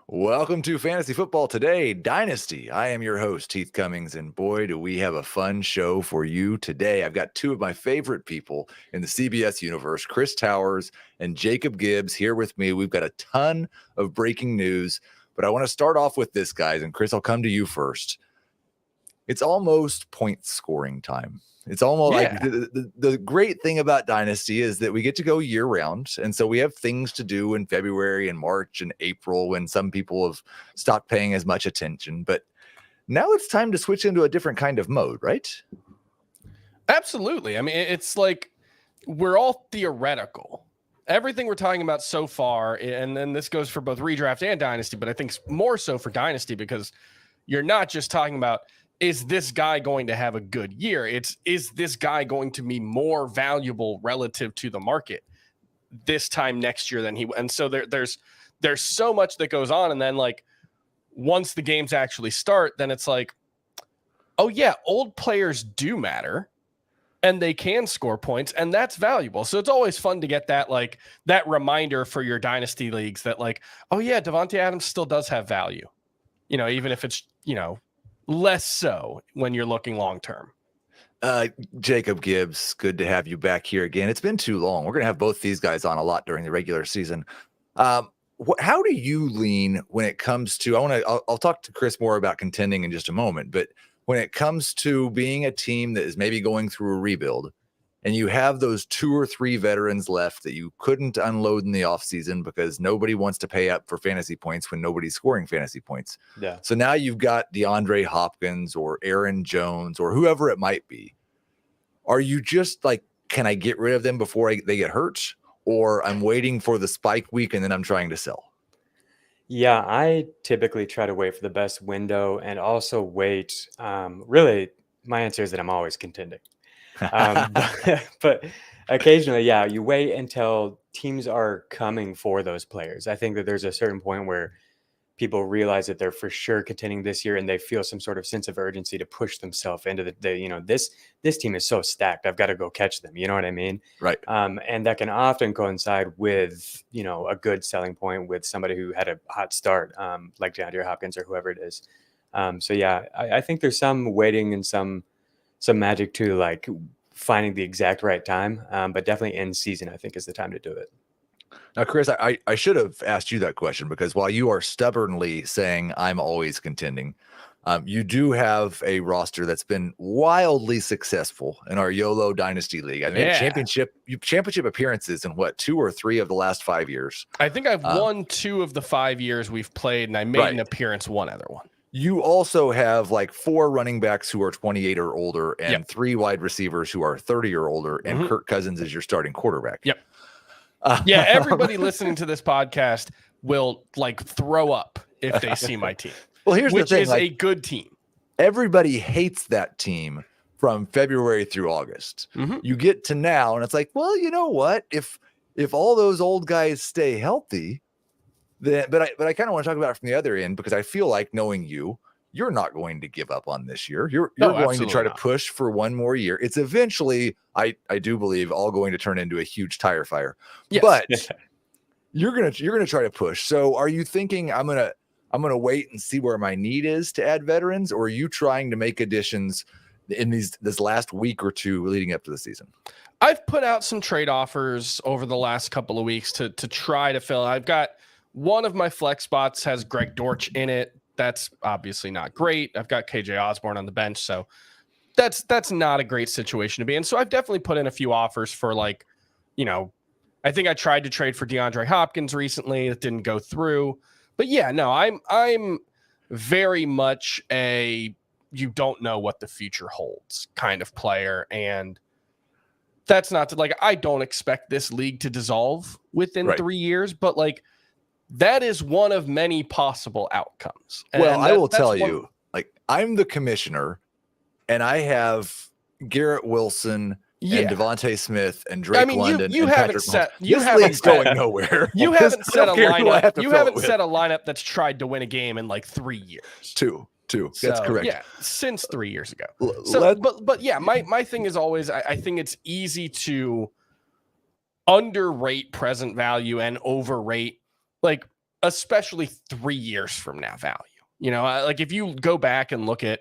Welcome to Fantasy Football Today Dynasty. I am your host, Heath Cummings, and boy, do we have a fun show for you today. I've got two of my favorite people in the CBS universe, Chris Towers and Jacob Gibbs, here with me. We've got a ton of breaking news, but I want to start off with this, guys, and Chris, I'll come to you first. It's almost point scoring time. It's almost like the great thing about Dynasty is that we get to go year round. And so we have things to do in February and March and April when some people have stopped paying as much attention. But now it's time to switch into a different kind of mode, right? Absolutely. I mean, it's like we're all theoretical. Everything we're talking about so far, and then this goes for both redraft and Dynasty, but I think more so for Dynasty because you're not just talking about, is this guy going to have a good year? Is this guy going to be more valuable relative to the market this time next year than he? And so there's so much that goes on. And then like, once the games actually start, then it's like, oh yeah, old players do matter and they can score points and that's valuable. So it's always fun to get that, like that reminder for your Dynasty leagues that like, oh yeah, Devontae Adams still does have value, even if it's, less so when you're looking long-term. Jacob Gibbs, good to have you back here again. It's been too long. We're going to have both these guys on a lot during the regular season. How do you lean when it comes to, I'll talk to Chris more about contending in just a moment, but when it comes to being a team that is maybe going through a rebuild and you have those 2 or 3 veterans left that you couldn't unload in the offseason because nobody wants to pay up for fantasy points when nobody's scoring fantasy points. Yeah. So now you've got DeAndre Hopkins or Aaron Jones or whoever it might be. Are you just like, can I get rid of them before they get hurt? Or I'm waiting for the spike week and then I'm trying to sell? Yeah, I typically try to wait for the best window and also wait. Really, my answer is that I'm always contending. But occasionally, yeah, you wait until teams are coming for those players. I think that there's a certain point where people realize that they're for sure contending this year and they feel some sort of sense of urgency to push themselves into this team is so stacked. I've got to go catch them. You know what I mean? Right. And that can often coincide with, a good selling point with somebody who had a hot start, like DeAndre Hopkins or whoever it is. So yeah, I think there's some waiting and some magic to like finding the exact right time. But definitely in season, I think is the time to do it. Now, Chris, I should have asked you that question because while you are stubbornly saying I'm always contending, you do have a roster that's been wildly successful in our YOLO Dynasty League. I mean, championship appearances in 2 or 3 of the last 5 years. I think I've won 2 of the 5 years we've played, and I made an appearance one other one. You also have like 4 running backs who are 28 or older and 3 wide receivers who are 30 or older, and Kirk Cousins is your starting quarterback. Yep. Everybody listening to this podcast will like throw up if they see my team. Well, here's the thing, which is a good team. Everybody hates that team from February through August. You get to now, and it's like, well, you know what? If all those old guys stay healthy, then but I kind of want to talk about it from the other end because I feel like knowing you're not going to give up on this year. You're going to try to push for one more year. It's eventually, I do believe, all going to turn into a huge tire fire. Yes. But you're gonna try to push. So are you thinking I'm gonna wait and see where my need is to add veterans, or are you trying to make additions in this last week or 2 leading up to the season? I've put out some trade offers over the last couple of weeks to try to fill. I've got one of my flex spots has Greg Dortch in it. That's obviously not great. I've got KJ Osborne on the bench, so that's not a great situation to be in. So I've definitely put in a few offers for like, I think I tried to trade for DeAndre Hopkins recently. It didn't go through. But yeah, no, I'm very much a you don't know what the future holds kind of player. And that's not to like, I don't expect this league to dissolve within 3 years, but like, that is one of many possible outcomes. Well, I will tell you, like, I'm the commissioner and I have Garrett Wilson and Devontae Smith and Drake London. You and haven't Patrick set, you this haven't league's going nowhere. You haven't set a lineup. You haven't set a lineup that's tried to win a game in like 3 years. Two. That's correct. Yeah, since 3 years ago. But yeah, my thing is always, I think it's easy to underrate present value and overrate like especially 3 years from now value. You know, like if you go back and look at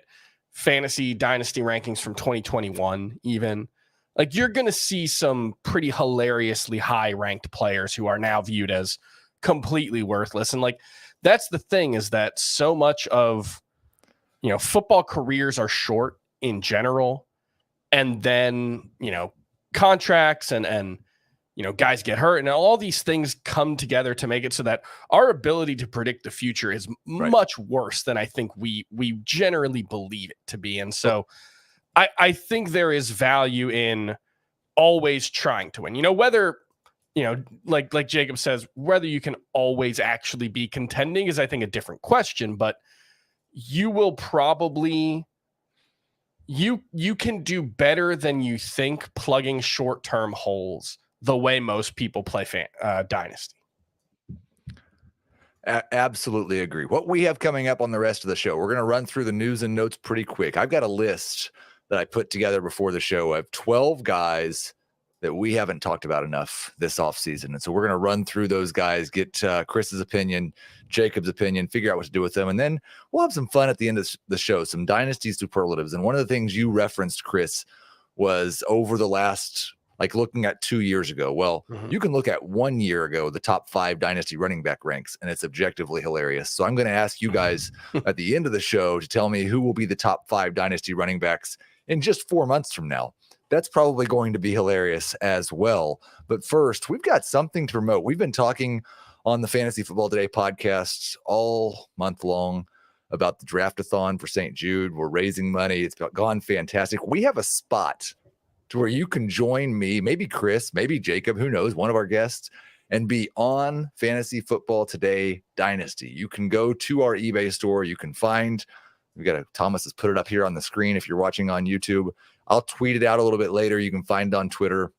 fantasy dynasty rankings from 2021, even, like you're going to see some pretty hilariously high ranked players who are now viewed as completely worthless. And like, that's the thing, is that so much of, you know, football careers are short in general. And then, you know, contracts and, you know, guys get hurt and all these things come together to make it so that our ability to predict the future is much worse than I think we generally believe it to be. And so I think there is value in always trying to win, you know, whether, you know, like Jacob says, whether you can always actually be contending is, I think, a different question, but you will probably, you can do better than you think plugging short-term holes the way most people play Dynasty. Absolutely agree. What we have coming up on the rest of the show, we're going to run through the news and notes pretty quick. I've got a list that I put together before the show of 12 guys that we haven't talked about enough this offseason. And so we're going to run through those guys, get Chris's opinion, Jacob's opinion, figure out what to do with them. And then we'll have some fun at the end of the show, some Dynasty Superlatives. And one of the things you referenced, Chris, was over the last, like looking at 2 years ago. Well, you can look at 1 year ago, the top 5 Dynasty running back ranks, and it's objectively hilarious. So I'm going to ask you guys at the end of the show to tell me who will be the top 5 Dynasty running backs in just 4 months from now. That's probably going to be hilarious as well. But first, we've got something to promote. We've been talking on the Fantasy Football Today podcast all month long about the draft-a-thon for St. Jude. We're raising money. It's gone fantastic. We have a spot to where you can join me, maybe Chris, maybe Jacob, who knows, one of our guests, and be on Fantasy Football Today Dynasty. You can go to our eBay store. You can find, Thomas has put it up here on the screen if you're watching on YouTube. I'll tweet it out a little bit later. You can find it on Twitter.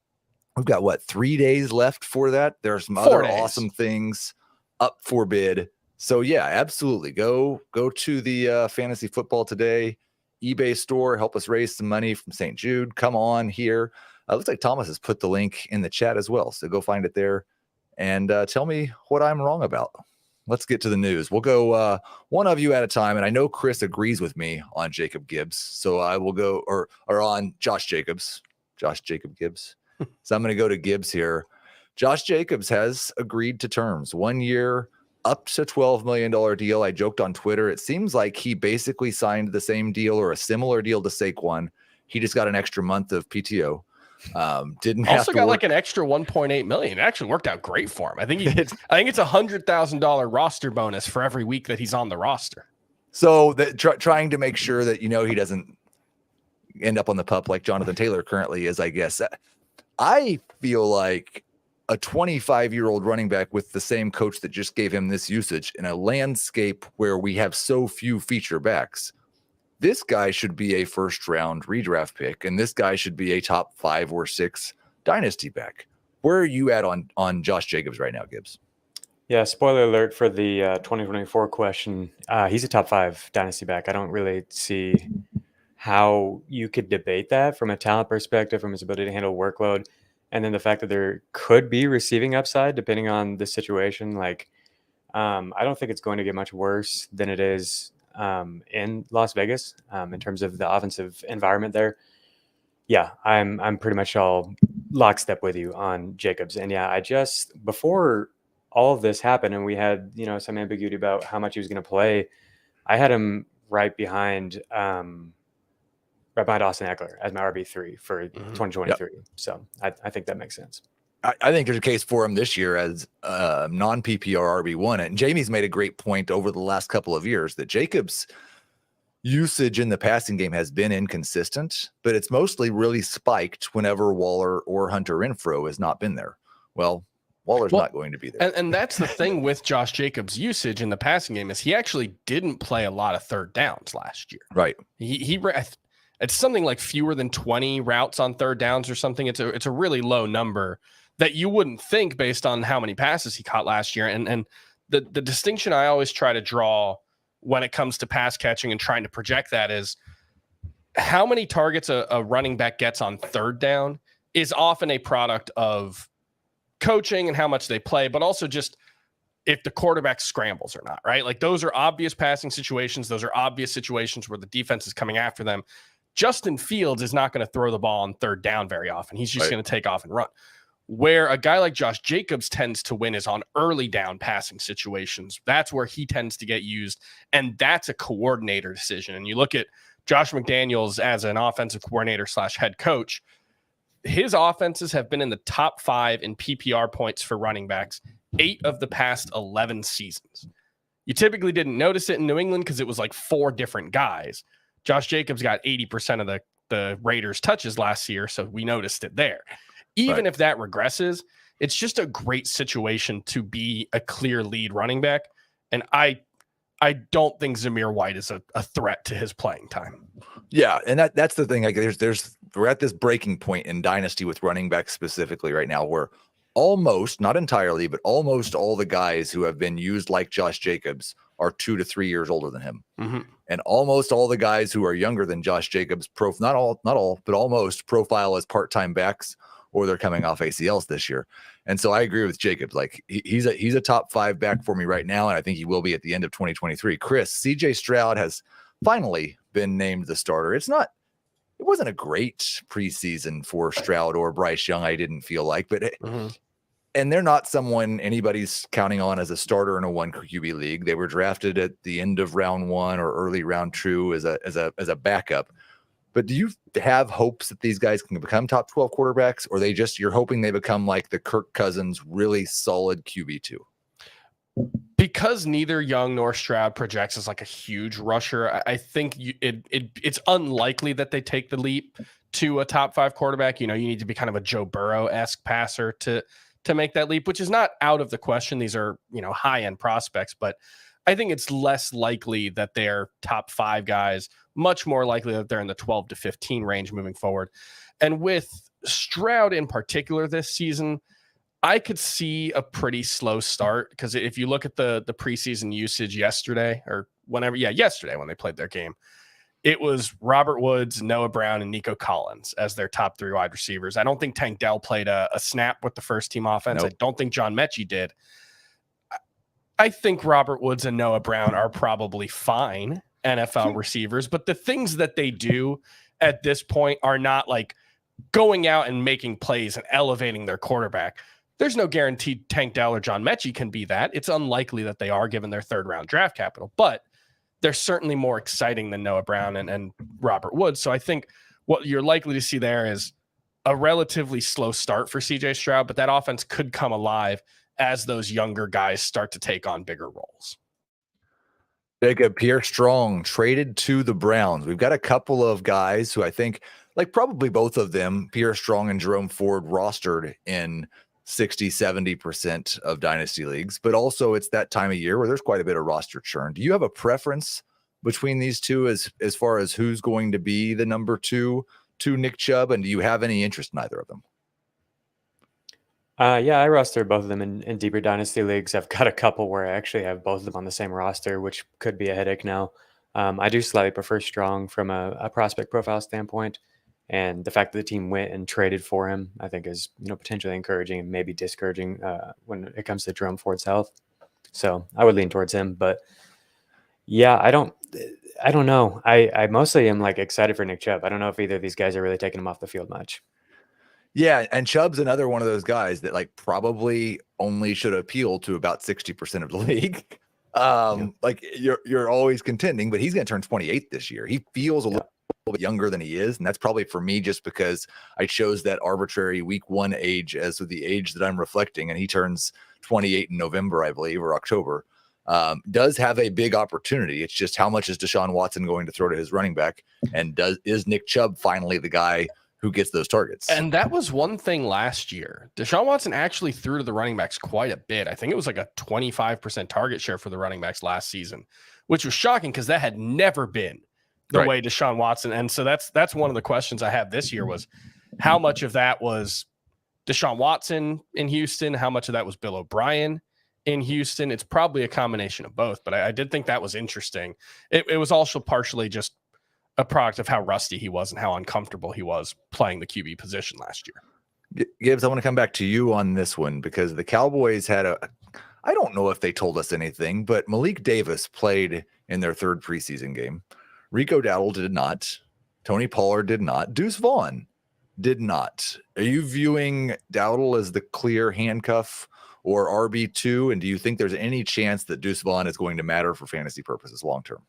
We've got 3 days left for that. There are some other awesome things up for bid. So yeah, absolutely. Go to the Fantasy Football Today eBay store. Help us raise some money from St. Jude. Come on here. Looks like Thomas has put the link in the chat as well. So go find it there and tell me what I'm wrong about. Let's get to the news. We'll go one of you at a time. And I know Chris agrees with me on Jacob Gibbs. So I will go, or on Josh Jacob Gibbs. So I'm going to go to Gibbs here. Josh Jacobs has agreed to terms. 1 year, up to $12 million deal. I joked on Twitter. It seems like he basically signed the same deal or a similar deal to Saquon. He just got an extra month of PTO. Didn't also got like an extra 1.8 million. It actually worked out great for him. I think it's $100,000 roster bonus for every week that he's on the roster. So that trying to make sure that, you know, he doesn't end up on the pup like Jonathan Taylor currently is, I guess. I feel like a 25-year-old running back with the same coach that just gave him this usage in a landscape where we have so few feature backs, this guy should be a first-round redraft pick, and this guy should be a top 5 or 6 dynasty back. Where are you at on Josh Jacobs right now, Gibbs? Yeah, spoiler alert for the 2024 question. He's a top 5 dynasty back. I don't really see how you could debate that from a talent perspective, from his ability to handle workload, and then the fact that there could be receiving upside depending on the situation. Like, I don't think it's going to get much worse than it is in Las Vegas in terms of the offensive environment there. Yeah, I'm pretty much all lockstep with you on Jacobs. And yeah, I just, before all of this happened and we had, you know, some ambiguity about how much he was going to play, I had him right behind Austin Eckler as my RB3 for 2023. Yep. So I think that makes sense. I think there's a case for him this year as non-PPR RB1. And Jamie's made a great point over the last couple of years that Jacobs' usage in the passing game has been inconsistent, but it's mostly really spiked whenever Waller or Hunter Renfrow has not been there. Well, Waller's not going to be there. And that's the thing with Josh Jacobs' usage in the passing game is he actually didn't play a lot of third downs last year. Right. It's something like fewer than 20 routes on third downs or something. It's a really low number that you wouldn't think based on how many passes he caught last year. And the distinction I always try to draw when it comes to pass catching and trying to project that is how many targets a running back gets on third down is often a product of coaching and how much they play, but also just if the quarterback scrambles or not, right? Like those are obvious passing situations. Those are obvious situations where the defense is coming after them. Justin Fields is not going to throw the ball on third down very often. He's just going to take off and run. Where a guy like Josh Jacobs tends to win is on early down passing situations. That's where he tends to get used, and that's a coordinator decision. And you look at Josh McDaniels as an offensive coordinator / head coach, his offenses have been in the top 5 in PPR points for running backs 8 of the past 11 seasons. You typically didn't notice it in New England because it was like 4 different guys. Josh Jacobs got 80% of the Raiders touches last year, so we noticed it there. Even if that regresses, it's just a great situation to be a clear lead running back. And I don't think Zamir White is a threat to his playing time. Yeah, and that's the thing. Like we're at this breaking point in Dynasty with running backs specifically right now where almost, not entirely, but almost all the guys who have been used like Josh Jacobs are 2 to 3 years older than him. Mm-hmm. And almost all the guys who are younger than Josh Jacobs, not all, but almost profile as part-time backs, or they're coming off ACLs this year. And so I agree with Jacobs. Like he's a top 5 back for me right now. And I think he will be at the end of 2023. Chris, CJ Stroud has finally been named the starter. It wasn't a great preseason for Stroud or Bryce Young. I didn't feel like, but and they're not someone anybody's counting on as a starter in a 1 QB league. They were drafted at the end of round 1 or early round 2 as a backup. But do you have hopes that these guys can become top 12 quarterbacks, or you're hoping they become like the Kirk Cousins really solid QB2? Because neither Young nor Stroud projects as like a huge rusher, I think it's unlikely that they take the leap to a top 5 quarterback. You need to be kind of a Joe Burrow-esque passer to make that leap, which is not out of the question. These are, high-end prospects, but I think it's less likely that they're top 5 guys, much more likely that they're in the 12 to 15 range moving forward. And with Stroud in particular this season, I could see a pretty slow start because if you look at the preseason usage yesterday when they played their game, it was Robert Woods, Noah Brown, and Nico Collins as their top 3 wide receivers. I don't think Tank Dell played a snap with the first team offense. Nope. I don't think John Mechie did. I think Robert Woods and Noah Brown are probably fine NFL receivers, but the things that they do at this point are not like going out and making plays and elevating their quarterback. There's no guarantee Tank Dell or John Mechie can be that. It's unlikely that they are given their 3rd round draft capital, but they're certainly more exciting than Noah Brown and Robert Woods. So I think what you're likely to see there is a relatively slow start for CJ Stroud, but that offense could come alive as those younger guys start to take on bigger roles. Jacob, Pierre Strong traded to the Browns. We've got a couple of guys who I think, like probably both of them, Pierre Strong and Jerome Ford, rostered in 60-70% of dynasty leagues, but also it's that time of year where there's quite a bit of roster churn. Do you have a preference between these two as far as who's going to be the number 2 to Nick Chubb, and do you have any interest in either of them? Yeah, I roster both of them in deeper dynasty leagues. I've got a couple where I actually have both of them on the same roster, which could be a headache now. I do slightly prefer Strong from a prospect profile standpoint. And the fact that the team went and traded for him, I think is, potentially encouraging and maybe discouraging when it comes to Jerome Ford's health. So I would lean towards him. But yeah, I don't know. I mostly am like excited for Nick Chubb. I don't know if either of these guys are really taking him off the field much. Yeah, and Chubb's another one of those guys that like probably only should appeal to about 60% of the league. Like you're always contending, but he's going to turn 28 this year. He feels a little bit younger than he is, and that's probably for me just because I chose that arbitrary week 1 age as the age that I'm reflecting, and he turns 28 in November, I believe, or October. Does have a big opportunity. It's just how much is Deshaun Watson going to throw to his running back, and is Nick Chubb finally the guy who gets those targets? And that was one thing last year. Deshaun Watson actually threw to the running backs quite a bit. I think it was like a 25% target share for the running backs last season, which was shocking because that had never been the way Deshaun Watson. And so that's one of the questions I have this year was how much of that was Deshaun Watson in Houston? How much of that was Bill O'Brien in Houston? It's probably a combination of both, but I did think that was interesting. It was also partially just a product of how rusty he was and how uncomfortable he was playing the QB position last year. Gibbs, I want to come back to you on this one because the Cowboys had I don't know if they told us anything, but Malik Davis played in their third preseason game. Rico Dowdle did not. Tony Pollard did not. Deuce Vaughn did not. Are you viewing Dowdle as the clear handcuff or RB2? And do you think there's any chance that Deuce Vaughn is going to matter for fantasy purposes long term?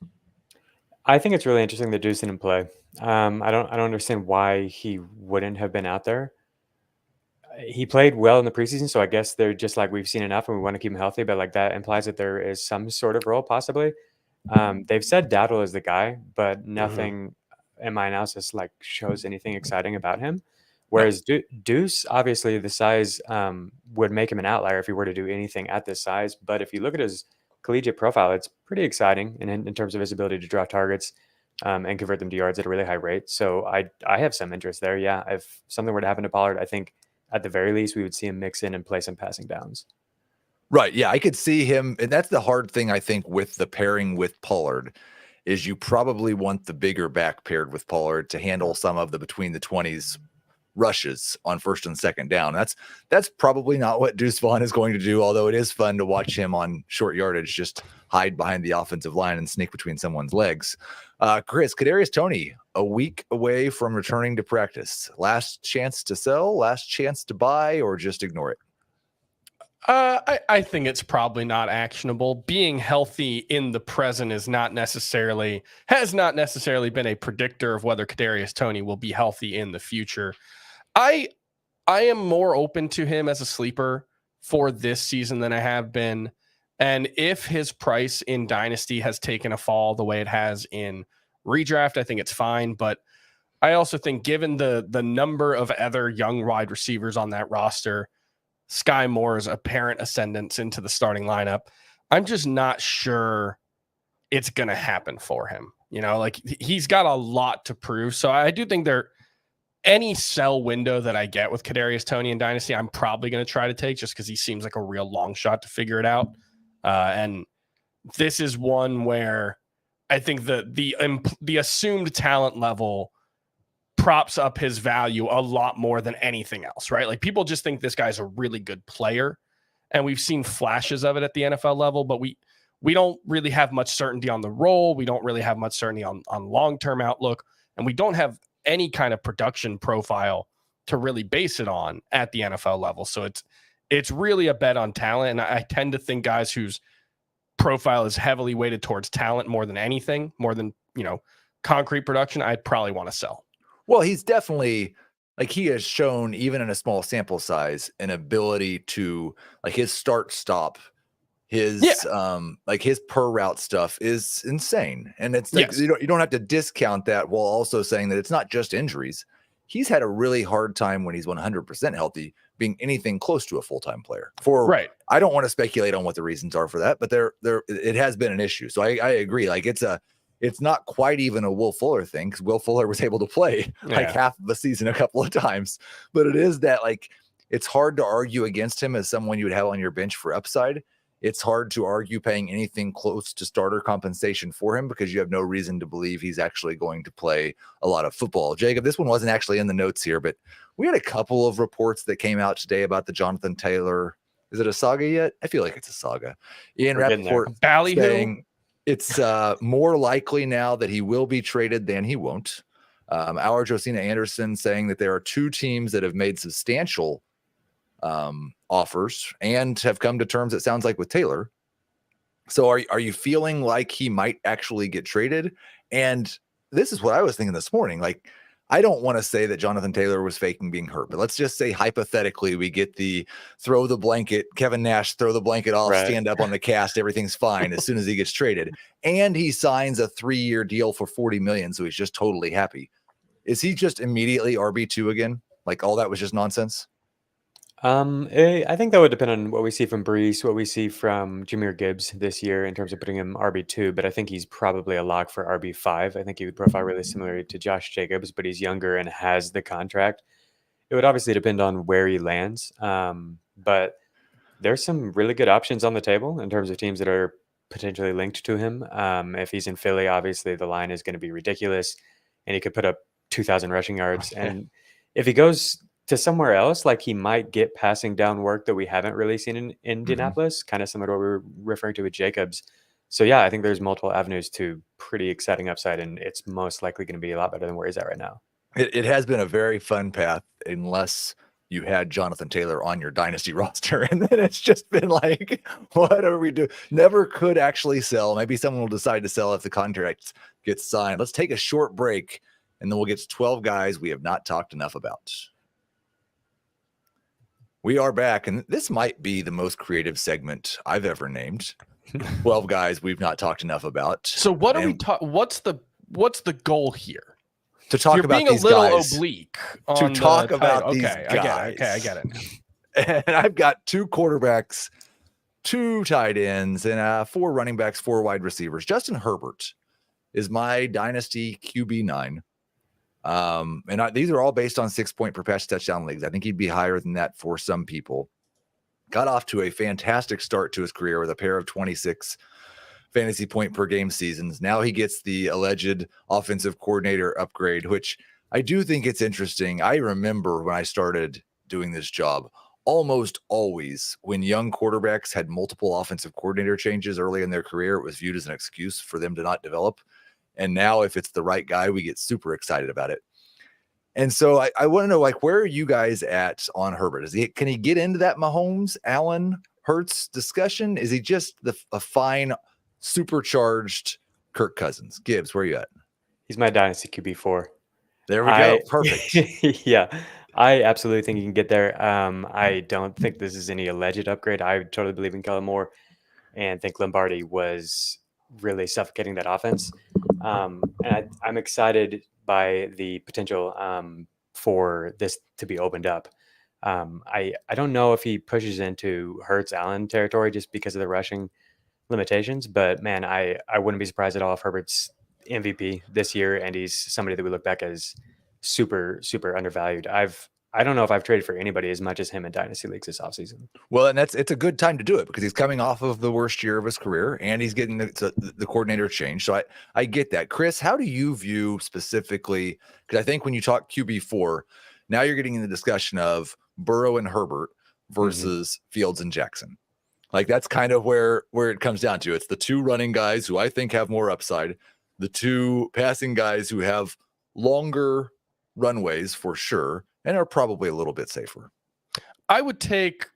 I think it's really interesting that Deuce didn't play. I don't understand why he wouldn't have been out there. He played well in the preseason, so I guess they're just like, we've seen enough and we want to keep him healthy, but like that implies that there is some sort of role possibly. They've said Dowdle is the guy, but nothing in my analysis like shows anything exciting about him. Whereas Deuce, obviously the size would make him an outlier if he were to do anything at this size. But if you look at his collegiate profile, it's pretty exciting in terms of his ability to draw targets and convert them to yards at a really high rate. So I have some interest there. Yeah, if something were to happen to Pollard, I think at the very least we would see him mix in and play some passing downs. Right. Yeah, I could see him. And that's the hard thing, I think, with the pairing with Pollard is you probably want the bigger back paired with Pollard to handle some of the between the 20s rushes on first and second down. That's probably not what Deuce Vaughn is going to do, although it is fun to watch him on short yardage just hide behind the offensive line and sneak between someone's legs. Chris, Kadarius Toney, a week away from returning to practice. Last chance to sell, last chance to buy, or just ignore it? I think it's probably not actionable. Being healthy in the present has not necessarily been a predictor of whether Kadarius Toney will be healthy in the future. I am more open to him as a sleeper for this season than I have been. And if his price in Dynasty has taken a fall the way it has in redraft, I think it's fine. But I also think given the number of other young wide receivers on that roster, Sky Moore's apparent ascendance into the starting lineup, I'm just not sure it's going to happen for him. You know, like he's got a lot to prove. So I do think any sell window that I get with Kadarius Toney in Dynasty, I'm probably going to try to take just because he seems like a real long shot to figure it out. And this is one where I think the assumed talent level props up his value a lot more than anything else, right? Like people just think this guy's a really good player, and we've seen flashes of it at the NFL level, but we don't really have much certainty on the role. We don't really have much certainty on long-term outlook, and we don't have any kind of production profile to really base it on at the NFL level. So it's really a bet on talent. And I tend to think guys whose profile is heavily weighted towards talent more than anything, more than, concrete production, I'd probably want to sell. Well, he's definitely, like, he has shown, even in a small sample size, an ability to, like, his start-stop, his his per route stuff is insane. And it's like, you don't have to discount that while also saying that it's not just injuries. He's had a really hard time when he's 100% healthy being anything close to a full-time player. I don't want to speculate on what the reasons are for that, but it has been an issue. So I agree. Like it's not quite even a Will Fuller thing, because Will Fuller was able to play like half of the season a couple of times. But it is that, like, it's hard to argue against him as someone you would have on your bench for upside. It's hard to argue paying anything close to starter compensation for him because you have no reason to believe he's actually going to play a lot of football. Jacob, this one wasn't actually in the notes here, but we had a couple of reports that came out today about the Jonathan Taylor. Is it a saga yet? I feel like it's a saga. Ian Rappaport saying it's more likely now that he will be traded than he won't. Our Josina Anderson saying that there are two teams that have made substantial offers and have come to terms, it sounds like, with Taylor. So are you feeling like he might actually get traded? And this is what I was thinking this morning. Like, I don't want to say that Jonathan Taylor was faking being hurt, but let's just say hypothetically we get the throw the blanket, Kevin Nash, throw the blanket off, stand up on the cast, everything's fine as soon as he gets traded. And he signs a 3-year deal for $40 million, so he's just totally happy. Is he just immediately RB2 again? Like, all that was just nonsense? I think that would depend on what we see from Brees, what we see from Jahmyr Gibbs this year in terms of putting him RB2, but I think he's probably a lock for RB5. I think he would profile really similar to Josh Jacobs, but he's younger and has the contract. It would obviously depend on where he lands, but there's some really good options on the table in terms of teams that are potentially linked to him. If he's in Philly, obviously the line is going to be ridiculous, and he could put up 2,000 rushing yards. And if he goes to somewhere else, like he might get passing down work that we haven't really seen in Indianapolis, kind of similar to what we were referring to with Jacobs. So yeah, I think there's multiple avenues to pretty exciting upside, and it's most likely going to be a lot better than where he's at right now. It has been a very fun path, unless you had Jonathan Taylor on your dynasty roster, and then it's just been like, what are we doing? Never could actually sell. Maybe someone will decide to sell if the contract gets signed. Let's take a short break, and then we'll get to 12 guys we have not talked enough about. We are back, and this might be the most creative segment I've ever named. 12 guys we've not talked enough about. So what are we talking? What's the goal here? To talk You're about being these a little guys. oblique. To talk about these guys. I get it. And I've got 2 quarterbacks, 2 tight ends, and 4 running backs, 4 wide receivers. Justin Herbert is my dynasty QB9. These are all based on 6-point per pass touchdown leagues. I think he'd be higher than that for some people. Got off to a fantastic start to his career with a pair of 26 fantasy point per game seasons. Now he gets the alleged offensive coordinator upgrade, which I do think it's interesting. I remember when I started doing this job, almost always when young quarterbacks had multiple offensive coordinator changes early in their career, it was viewed as an excuse for them to not develop. And now if it's the right guy, we get super excited about it. And so I want to know, like, where are you guys at on Herbert? Can he get into that Mahomes, Allen, Hurts discussion? Is he just a fine, supercharged Kirk Cousins? Gibbs, where are you at? He's my dynasty QB4. There we go. Perfect. Yeah, I absolutely think he can get there. I don't think this is any alleged upgrade. I totally believe in Kellen Moore and think Lombardi was really suffocating that offense. And I'm excited by the potential for this to be opened up. I don't know if he pushes into Hurts Allen territory just because of the rushing limitations, but man, I wouldn't be surprised at all if Herbert's MVP this year and he's somebody that we look back as super, super undervalued. I don't know if I've traded for anybody as much as him in dynasty leagues this offseason. Well, and it's a good time to do it because he's coming off of the worst year of his career and he's getting the coordinator change. So I get that. Chris, how do you view specifically, because I think when you talk QB4, now you're getting in the discussion of Burrow and Herbert versus Fields and Jackson. Like that's kind of where it comes down to. It's the 2 running guys who I think have more upside, the 2 passing guys who have longer runways for sure, and are probably a little bit safer. I would take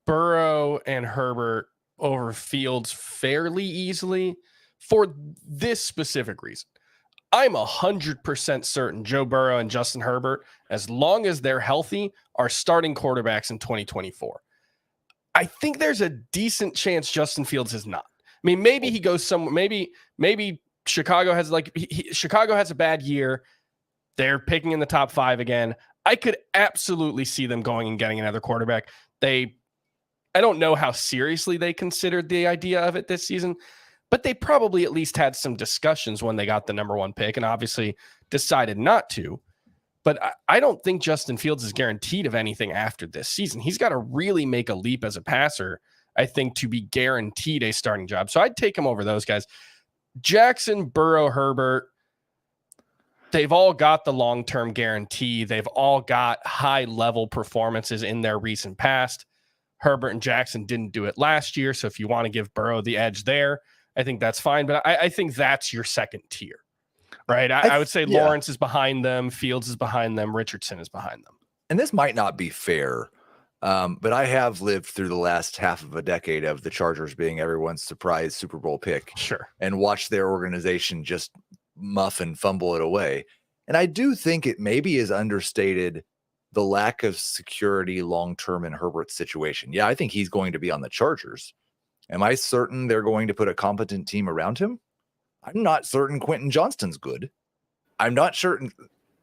Burrow and Herbert over Fields fairly easily for this specific reason. I'm 100% certain Joe Burrow and Justin Herbert, as long as they're healthy, are starting quarterbacks in 2024. I think there's a decent chance Justin Fields is not. I mean, maybe he goes somewhere. Maybe Chicago has Chicago has a bad year. They're picking in the top 5 again. I could absolutely see them going and getting another quarterback. I don't know how seriously they considered the idea of it this season, but they probably at least had some discussions when they got the number 1 pick and obviously decided not to. But I don't think Justin Fields is guaranteed of anything after this season. He's got to really make a leap as a passer, I think, to be guaranteed a starting job. So I'd take him over those guys. Jackson, Burrow, Herbert, they've all got the long-term guarantee. They've all got high-level performances in their recent past. Herbert and Jackson didn't do it last year, so if you want to give Burrow the edge there, I think that's fine. But I think that's your second tier, right? I would say Lawrence is behind them, Fields is behind them, Richardson is behind them. And this might not be fair, but I have lived through the last half of a decade of the Chargers being everyone's surprise Super Bowl pick. Sure. And watched their organization just muff and fumble it away. And I do think it maybe is understated the lack of security long-term in Herbert's situation. Yeah, I think he's going to be on the Chargers. Am I certain they're going to put a competent team around him? I'm not certain Quentin Johnston's good. I'm not certain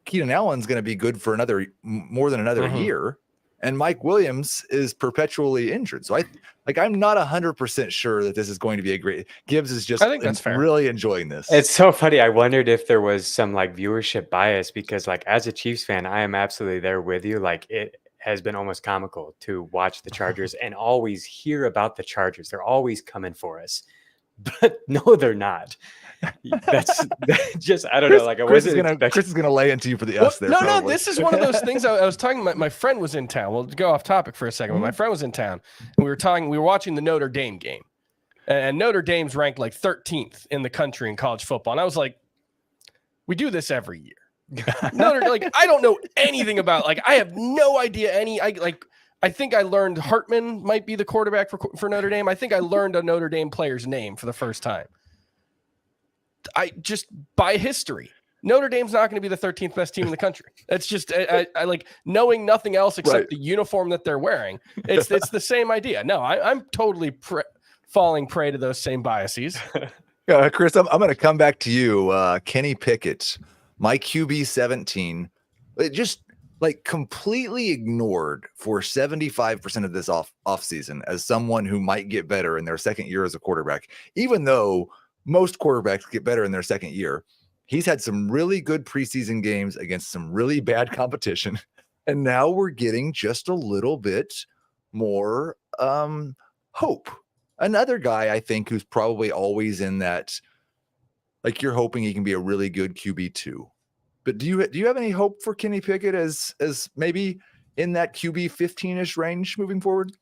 Keenan Allen's going to be good for more than another year. And Mike Williams is perpetually injured. So I'm not 100% sure that this is going to be a great. Gibbs is just, I think that's fair, really enjoying this. It's so funny. I wondered if there was some viewership bias because as a Chiefs fan, I am absolutely there with you. It has been almost comical to watch the Chargers and always hear about the Chargers. They're always coming for us. but no, they're not. That's just, I don't know. Like, Chris is gonna lay into you for the us there. No, probably. this is one of those things I was talking about. My friend was in town. We'll go off topic for a second. But my friend was in town, and we were watching the Notre Dame game, and Notre Dame's ranked like 13th in the country in college football. And I was like, we do this every year. I don't know anything about, like, I have no idea I think I learned Hartman might be the quarterback for Notre Dame. I think I learned a Notre Dame player's name for the first time. I just, by history, Notre Dame's not going to be the 13th best team in the country. It's just, I like knowing nothing else except the uniform that they're wearing. It's the same idea. No, I'm totally falling prey to those same biases. Chris, I'm going to come back to you. Kenny Pickett, my QB 17, it just like completely ignored for 75% of this off season as someone who might get better in their second year as a quarterback, even though most quarterbacks get better in their second year. He's had some really good preseason games against some really bad competition. And now we're getting just a little bit more hope. Another guy, I think, who's probably always in that, like, you're hoping he can be a really good QB2. But do you have any hope for Kenny Pickett as maybe in that QB 15-ish range moving forward?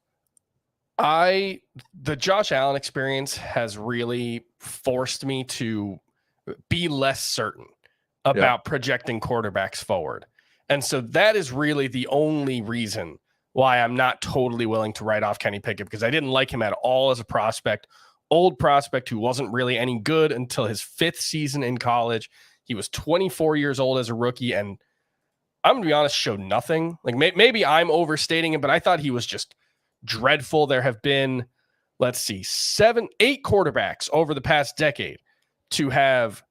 The Josh Allen experience has really forced me to be less certain about projecting quarterbacks forward. And so that is really the only reason why I'm not totally willing to write off Kenny Pickett, because I didn't like him at all as a prospect. Old prospect who wasn't really any good until his 5th season in college. He was 24 years old as a rookie, and I'm going to be honest, showed nothing. Like, maybe I'm overstating it, but I thought he was just dreadful. There have been, let's see, 8 quarterbacks over the past decade to have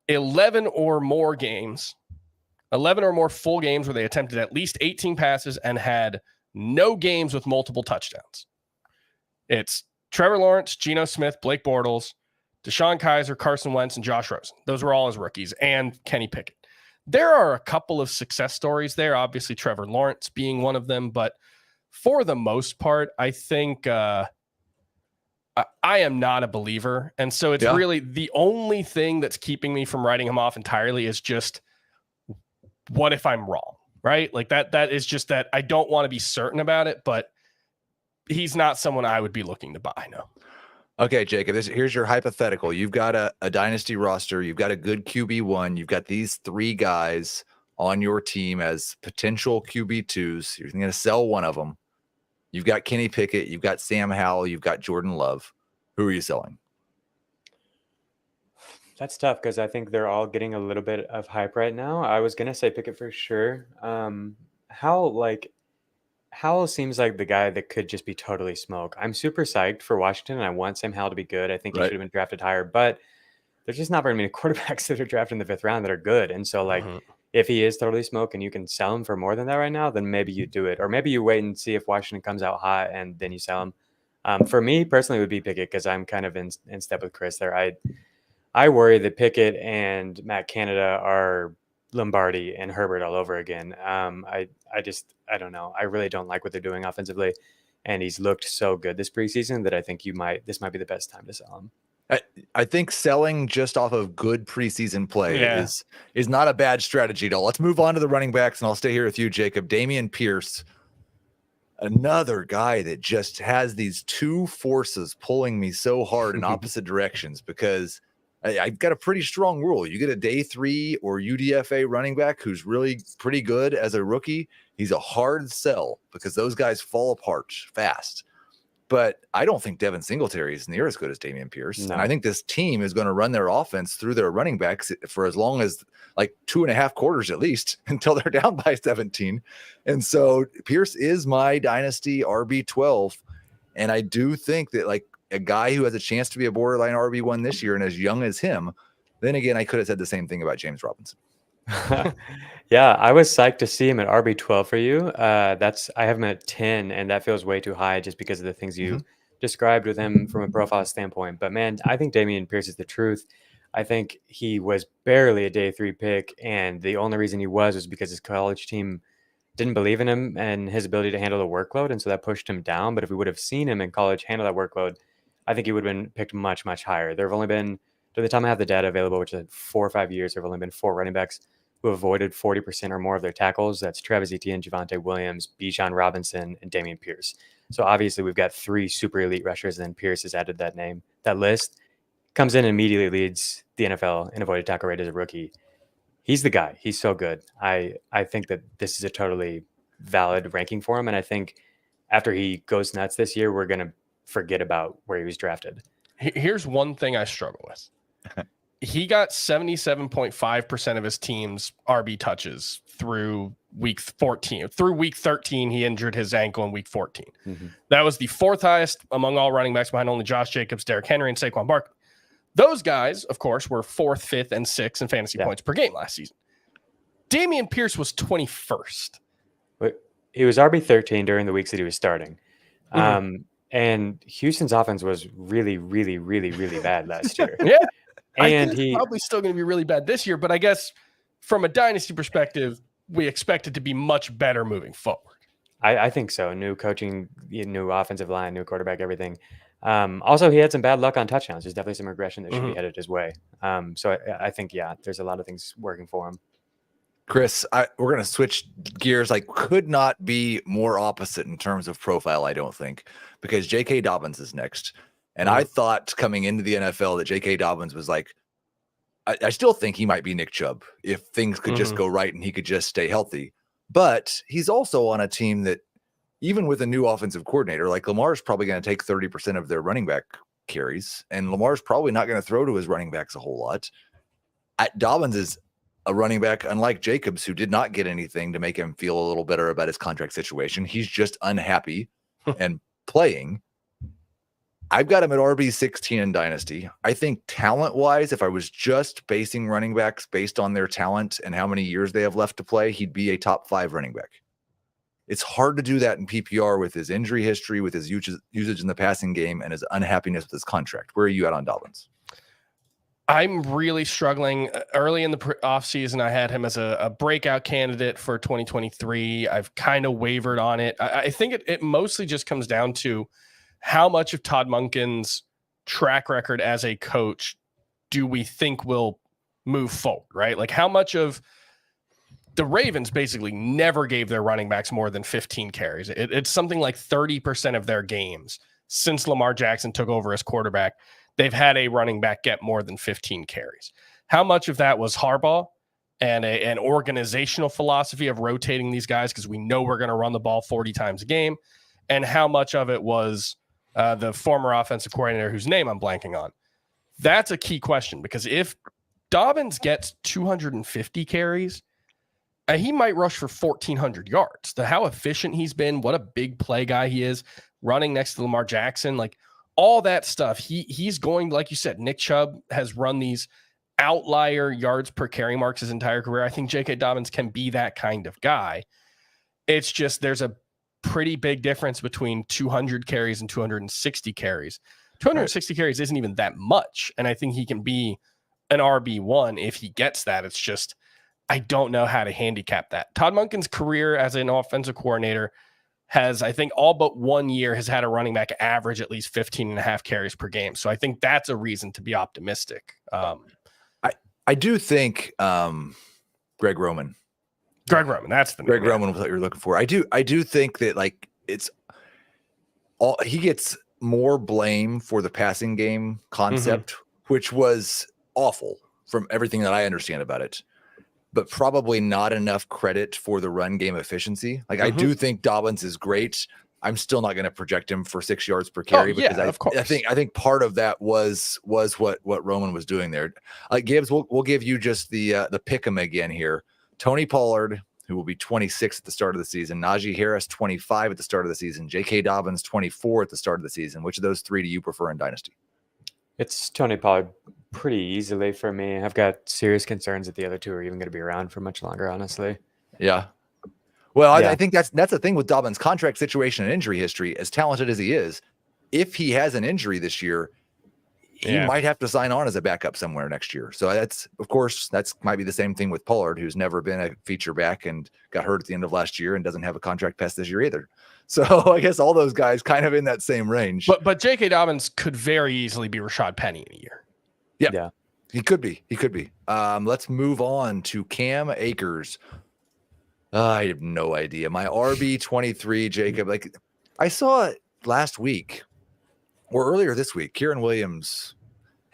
11 or more full games where they attempted at least 18 passes and had no games with multiple touchdowns. It's Trevor Lawrence, Geno Smith, Blake Bortles, Deshaun Kaiser, Carson Wentz, and Josh Rosen. Those were all as rookies, and Kenny Pickett. There are a couple of success stories there, obviously Trevor Lawrence being one of them, but for the most part, I think I am not a believer. And so it's really the only thing that's keeping me from writing him off entirely is just, what if I'm wrong, right? Like that is just that I don't want to be certain about it, but he's not someone I would be looking to buy. No. Okay, Jacob, here's your hypothetical. You've got a dynasty roster. You've got a good QB1. You've got these 3 guys on your team as potential QB2s. You're going to sell one of them. You've got Kenny Pickett. You've got Sam Howell. You've got Jordan Love. Who are you selling? That's tough because I think they're all getting a little bit of hype right now. I was going to say Pickett for sure. Howell seems like the guy that could just be totally smoke. I'm super psyched for Washington, and I want Sam Howell to be good. I think he should have been drafted higher, but there's just not very many quarterbacks that are drafted in the 5th round that are good. And so, like, if he is totally smoke and you can sell him for more than that right now, then maybe you do it. Or maybe you wait and see if Washington comes out hot and then you sell him. For me personally, it would be Pickett because I'm kind of in step with Chris there. I worry that Pickett and Matt Canada are Lombardi and Herbert all over again. I don't know. I really don't like what they're doing offensively, and he's looked so good this preseason that I think this might be the best time to sell him. I think selling just off of good preseason play is not a bad strategy at all. Let's move on to the running backs, and I'll stay here with you, Jacob. Dameon Pierce, another guy that just has these 2 forces pulling me so hard in opposite directions, because I've got a pretty strong rule. You get a day 3 or UDFA running back who's really pretty good as a rookie, he's a hard sell because those guys fall apart fast. But I don't think Devin Singletary is near as good as Dameon Pierce. No. And I think this team is going to run their offense through their running backs for as long as like 2.5 quarters at least until they're down by 17. And so Pierce is my dynasty RB12. And I do think that, like, a guy who has a chance to be a borderline RB1 this year and as young as him, then again, I could have said the same thing about James Robinson. Yeah, I was psyched to see him at RB12 for you. I have him at 10, and that feels way too high just because of the things you described with him from a profile standpoint. But man, I think Dameon Pierce is the truth. I think he was barely a day 3 pick, and the only reason he was because his college team didn't believe in him and his ability to handle the workload, and so that pushed him down. But if we would have seen him in college handle that workload, I think he would have been picked much, much higher. There have only been, to the time I have the data available, which is 4 or 5 years, there have only been 4 running backs who avoided 40% or more of their tackles. That's Travis Etienne, Javonte Williams, Bijan Robinson, and Dameon Pierce. So obviously we've got 3 super elite rushers, and then Pierce has added that list. Comes in and immediately leads the NFL in avoided tackle rate as a rookie. He's the guy. He's so good. I think that this is a totally valid ranking for him. And I think after he goes nuts this year, we're going to forget about where he was drafted. Here's one thing I struggle with. He got 77.5% of his team's RB touches through week 14. Through week 13, he injured his ankle in week 14. Mm-hmm. That was the 4th highest among all running backs, behind only Josh Jacobs, Derrick Henry, and Saquon Barkley. Those guys, of course, were 4th, 5th, and 6th in fantasy points per game last season. Dameon Pierce was 21st. He was RB13 during the weeks that he was starting. Mm-hmm. And Houston's offense was really, really, really, really bad last year. Yeah. And he's probably still going to be really bad this year, but I guess from a dynasty perspective, we expect it to be much better moving forward. I think so. New coaching, new offensive line, new quarterback, everything. Also, he had some bad luck on touchdowns. There's definitely some regression that should be headed his way. So I think, there's a lot of things working for him. Chris, we're going to switch gears. Could not be more opposite in terms of profile, I don't think, because J.K. Dobbins is next. And I thought coming into the NFL that J.K. Dobbins was I still think he might be Nick Chubb if things could just go right and he could just stay healthy. But he's also on a team that, even with a new offensive coordinator, Lamar's probably going to take 30% of their running back carries, and Lamar's probably not going to throw to his running backs a whole lot. Dobbins is a running back, unlike Jacobs, who did not get anything to make him feel a little better about his contract situation. He's just unhappy and playing. I've got him at RB16 in Dynasty. I think talent-wise, if I was just basing running backs based on their talent and how many years they have left to play, he'd be a top 5 running back. It's hard to do that in PPR with his injury history, with his usage in the passing game, and his unhappiness with his contract. Where are you at on Dobbins? I'm really struggling. Early in the offseason, I had him as a breakout candidate for 2023. I've kind of wavered on it. I think it mostly just comes down to how much of Todd Monken's track record as a coach do we think will move forward, right? How much of the Ravens basically never gave their running backs more than 15 carries. It's something like 30% of their games since Lamar Jackson took over as quarterback, they've had a running back get more than 15 carries. How much of that was Harbaugh and an organizational philosophy of rotating these guys because we know we're going to run the ball 40 times a game? And how much of it was the former offensive coordinator whose name I'm blanking on? That's a key question, because if Dobbins gets 250 carries, he might rush for 1,400 yards. How efficient he's been, what a big play guy he is, running next to Lamar Jackson, all that stuff. He's going, like you said, Nick Chubb has run these outlier yards per carry marks his entire career. I think J.K. Dobbins can be that kind of guy. It's just there's a pretty big difference between 200 carries and 260 carries. 260 carries isn't even that much, and I think he can be an RB1 if he gets that. It's just I don't know how to handicap that. Todd Monken's career as an offensive coordinator has, I think, all but 1 year has had a running back average at least 15 and a half carries per game. So I think that's a reason to be optimistic. I do think Greg Roman. That's the name. Greg Roman was what you're looking for. I do think that it's all, he gets more blame for the passing game concept, which was awful from everything that I understand about it, but probably not enough credit for the run game efficiency. I do think Dobbins is great. I'm still not going to project him for 6 yards per carry because of course. I think part of that was what Roman was doing there. Gibbs, we'll give you just the pick 'em again here. Tony Pollard, who will be 26 at the start of the season. Najee Harris, 25 at the start of the season. J.K. Dobbins, 24 at the start of the season. Which of those 3 do you prefer in Dynasty? It's Tony Pollard pretty easily for me. I've got serious concerns that the other 2 are even going to be around for much longer, honestly. Yeah. Well, I think that's the thing with Dobbins' contract situation and injury history. As talented as he is, if he has an injury this year, he might have to sign on as a backup somewhere next year. So that's might be the same thing with Pollard, who's never been a feature back and got hurt at the end of last year and doesn't have a contract past this year either. So I guess all those guys kind of in that same range. But J.K. Dobbins could very easily be Rashad Penny in a year. Yeah. He could be. Let's move on to Cam Akers. I have no idea. My RB23, Jacob. Like I saw it last week or earlier this week. Kieran Williams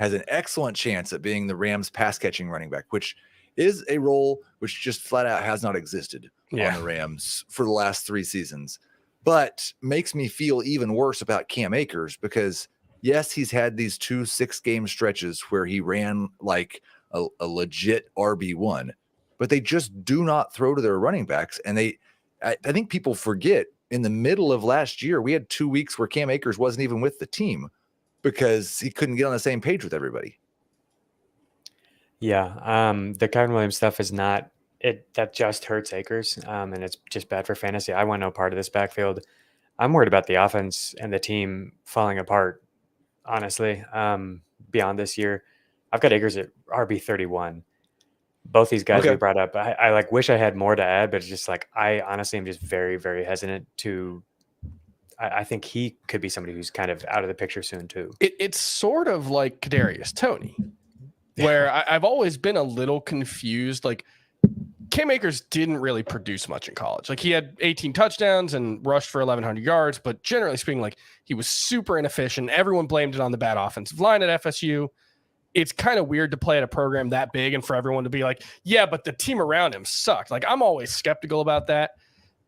has an excellent chance at being the Rams pass catching running back, which is a role which just flat out has not existed on the Rams for the last 3 seasons. But makes me feel even worse about Cam Akers because yes, he's had these 2 6-game stretches where he ran like a legit RB1, but they just do not throw to their running backs. And I think people forget in the middle of last year, we had 2 weeks where Cam Akers wasn't even with the team because he couldn't get on the same page with everybody. Yeah. The Kevin Williams stuff is not it. That just hurts Akers. And it's just bad for fantasy. I want no part of this backfield. I'm worried about the offense and the team falling apart. Honestly, beyond this year, I've got Akers at RB31. Both these guys we brought up, I like wish I had more to add, but it's just like I honestly am just very, very hesitant to. I think he could be somebody who's kind of out of the picture soon too. It's sort of like Kadarius Toney, where I've always been a little confused. Like Cam Akers didn't really produce much in college. Like he had 18 touchdowns and rushed for 1,100 yards, but generally speaking, like he was super inefficient. Everyone blamed it on the bad offensive line at FSU. It's kind of weird to play at a program that big and for everyone to be like, yeah, but the team around him sucked. Like I'm always skeptical about that.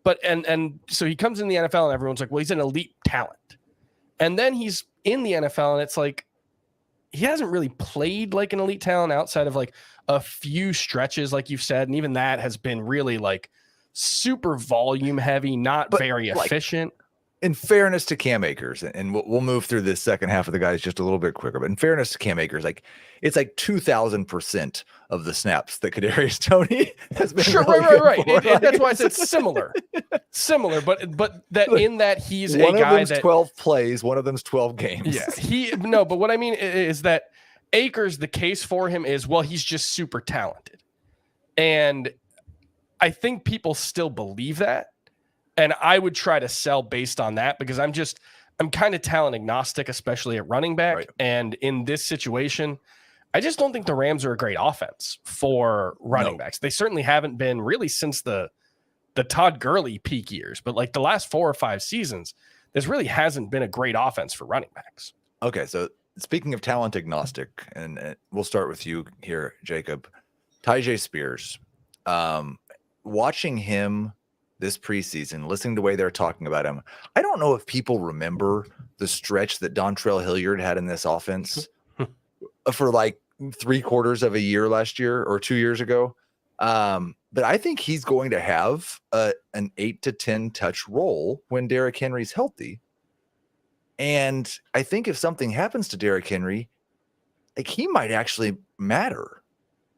But and so he comes in the NFL and everyone's like, well, he's an elite talent. And then he's in the NFL and it's like he hasn't really played like an elite talent outside of like a few stretches, like you've said. And even that has been really like super volume heavy, not very efficient. In fairness to Cam Akers, and we'll move through this second half of the guys just a little bit quicker, but in fairness to Cam Akers, like it's like 2,000% of the snaps that Kadarius Toney has been. Sure, really right. That's why I said similar, but that in that he's one a guy of them's that 12 plays, one of them's 12 games. Yeah, but what I mean is that Akers, the case for him is, well, he's just super talented, and I think people still believe that. And I would try to sell based on that because I'm kind of talent agnostic, especially at running back. Right. And in this situation, I just don't think the Rams are a great offense for running backs. They certainly haven't been really since the Todd Gurley peak years, but like the last 4 or 5 seasons, this really hasn't been a great offense for running backs. Okay. So speaking of talent agnostic, and we'll start with you here, Jacob, Tyjae Spears, watching him this preseason, listening to the way they're talking about him, I don't know if people remember the stretch that Dontrell Hilliard had in this offense for like 3/4 of a year last year or 2 years ago. But I think he's going to have an 8 to 10 touch role when Derrick Henry's healthy. And I think if something happens to Derrick Henry, like he might actually matter.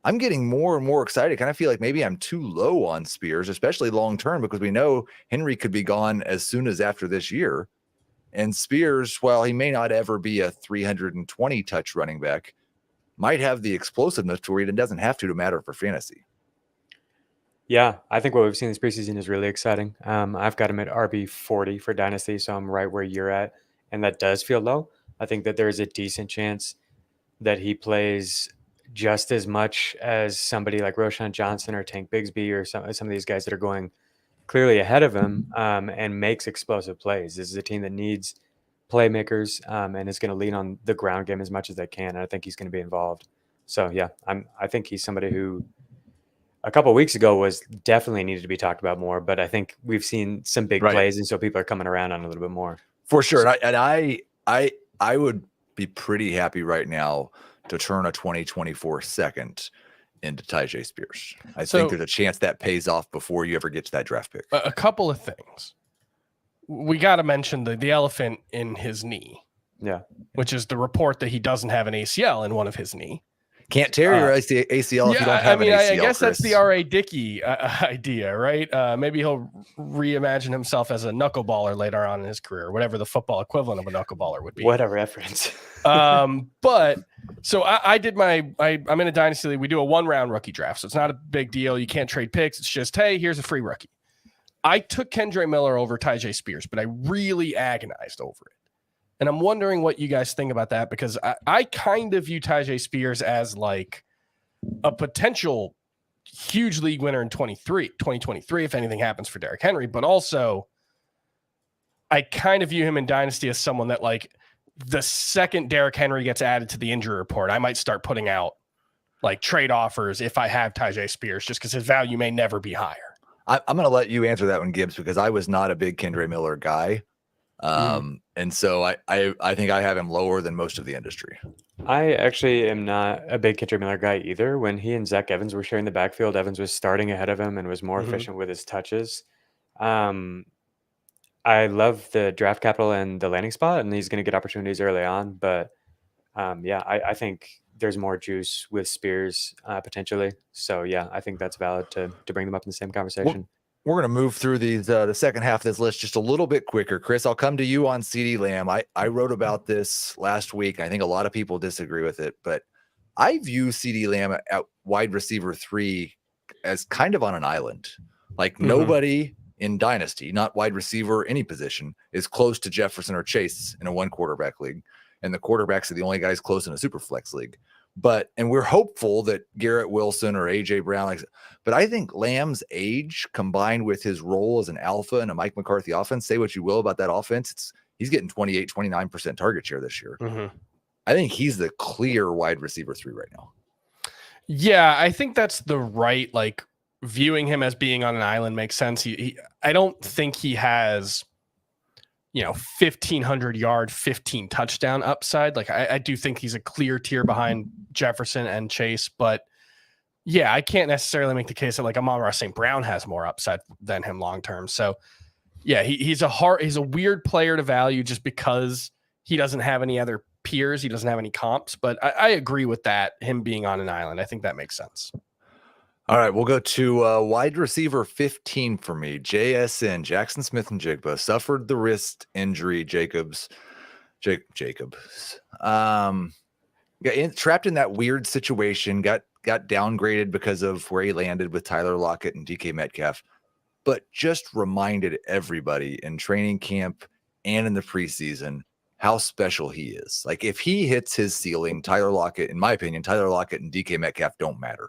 I'm getting more and more excited. Kind of feel like maybe I'm too low on Spears, especially long term, because we know Henry could be gone as soon as after this year. And Spears, while he may not ever be a 320 touch running back, might have the explosiveness to where it doesn't have to matter for fantasy. Yeah, I think what we've seen this preseason is really exciting. I've got him at RB40 for Dynasty, so I'm right where you're at. And that does feel low. I think that there's a decent chance that he plays just as much as somebody like Roschon Johnson or Tank Bigsby or some of these guys that are going clearly ahead of him and makes explosive plays. This is a team that needs playmakers and is going to lean on the ground game as much as they can. And I think he's going to be involved. So, yeah, I think he's somebody who a couple of weeks ago was definitely needed to be talked about more. But I think we've seen some big plays, and so people are coming around on a little bit more. For sure. And I would be pretty happy right now to turn a 2024 second into Tyjae Spears. I think there's a chance that pays off before you ever get to that draft pick. A couple of things. We got to mention the elephant in his knee. Yeah. Which is the report that he doesn't have an ACL in one of his knee. Can't tear your ACL if you don't have an ACL. I guess Chris. that's the R.A. Dickey idea, right? Maybe he'll reimagine himself as a knuckleballer later on in his career, whatever the football equivalent of a knuckleballer would be. What a reference. But so I'm in a dynasty league. We do a 1-round rookie draft, so it's not a big deal. You can't trade picks. It's just, hey, here's a free rookie. I took Kendre Miller over Tyjae Spears, but I really agonized over it. And I'm wondering what you guys think about that, because I kind of view Tyjae Spears as like a potential huge league winner in 2023 if anything happens for Derrick Henry. But also, I kind of view him in Dynasty as someone that, like, the second Derrick Henry gets added to the injury report, I might start putting out like trade offers if I have Tyjae Spears, just because his value may never be higher. I'm going to let you answer that one, Gibbs, because I was not a big Kendre Miller guy. And so I think I have him lower than most of the industry. I actually am not a big Kendre Miller guy either. When he and Zach Evans were sharing the backfield, Evans was starting ahead of him and was more efficient with his touches. I love the draft capital and the landing spot, and he's going to get opportunities early on. But I think there's more juice with Spears potentially. So yeah, I think that's valid to bring them up in the same conversation. We're going to move through these the second half of this list just a little bit quicker. Chris, I'll come to you on CeeDee Lamb. I wrote about this last week. I think a lot of people disagree with it, but I view CeeDee Lamb at wide receiver 3 as kind of on an island. Like nobody in Dynasty, not wide receiver, any position, is close to Jefferson or Chase in a 1-quarterback league. And the quarterbacks are the only guys close in a super flex league. And we're hopeful that Garrett Wilson or AJ Brown, but I think Lamb's age combined with his role as an alpha in a Mike McCarthy offense, say what you will about that offense, he's getting 28, 29% target share this year. I think he's the clear wide receiver 3 right now. Yeah, I think that's the right, like, viewing him as being on an island makes sense. I don't think he has, 1,500 yard, 15 touchdown upside. Like, I do think he's a clear tier behind Jefferson and Chase, but yeah, I can't necessarily make the case that like Amon-Ra St. Brown has more upside than him long term. So yeah, he's a weird player to value just because he doesn't have any other peers. He doesn't have any comps, but I agree with that, him being on an island. I think that makes sense. All right, we'll go to wide receiver 15 for me. JSN, Jaxon Smith-Njigba, suffered the wrist injury. Jacobs. Got trapped in that weird situation, got downgraded because of where he landed with Tyler Lockett and DK Metcalf, but just reminded everybody in training camp and in the preseason how special he is. Like, if he hits his ceiling, Tyler Lockett, in my opinion, Tyler Lockett and DK Metcalf don't matter.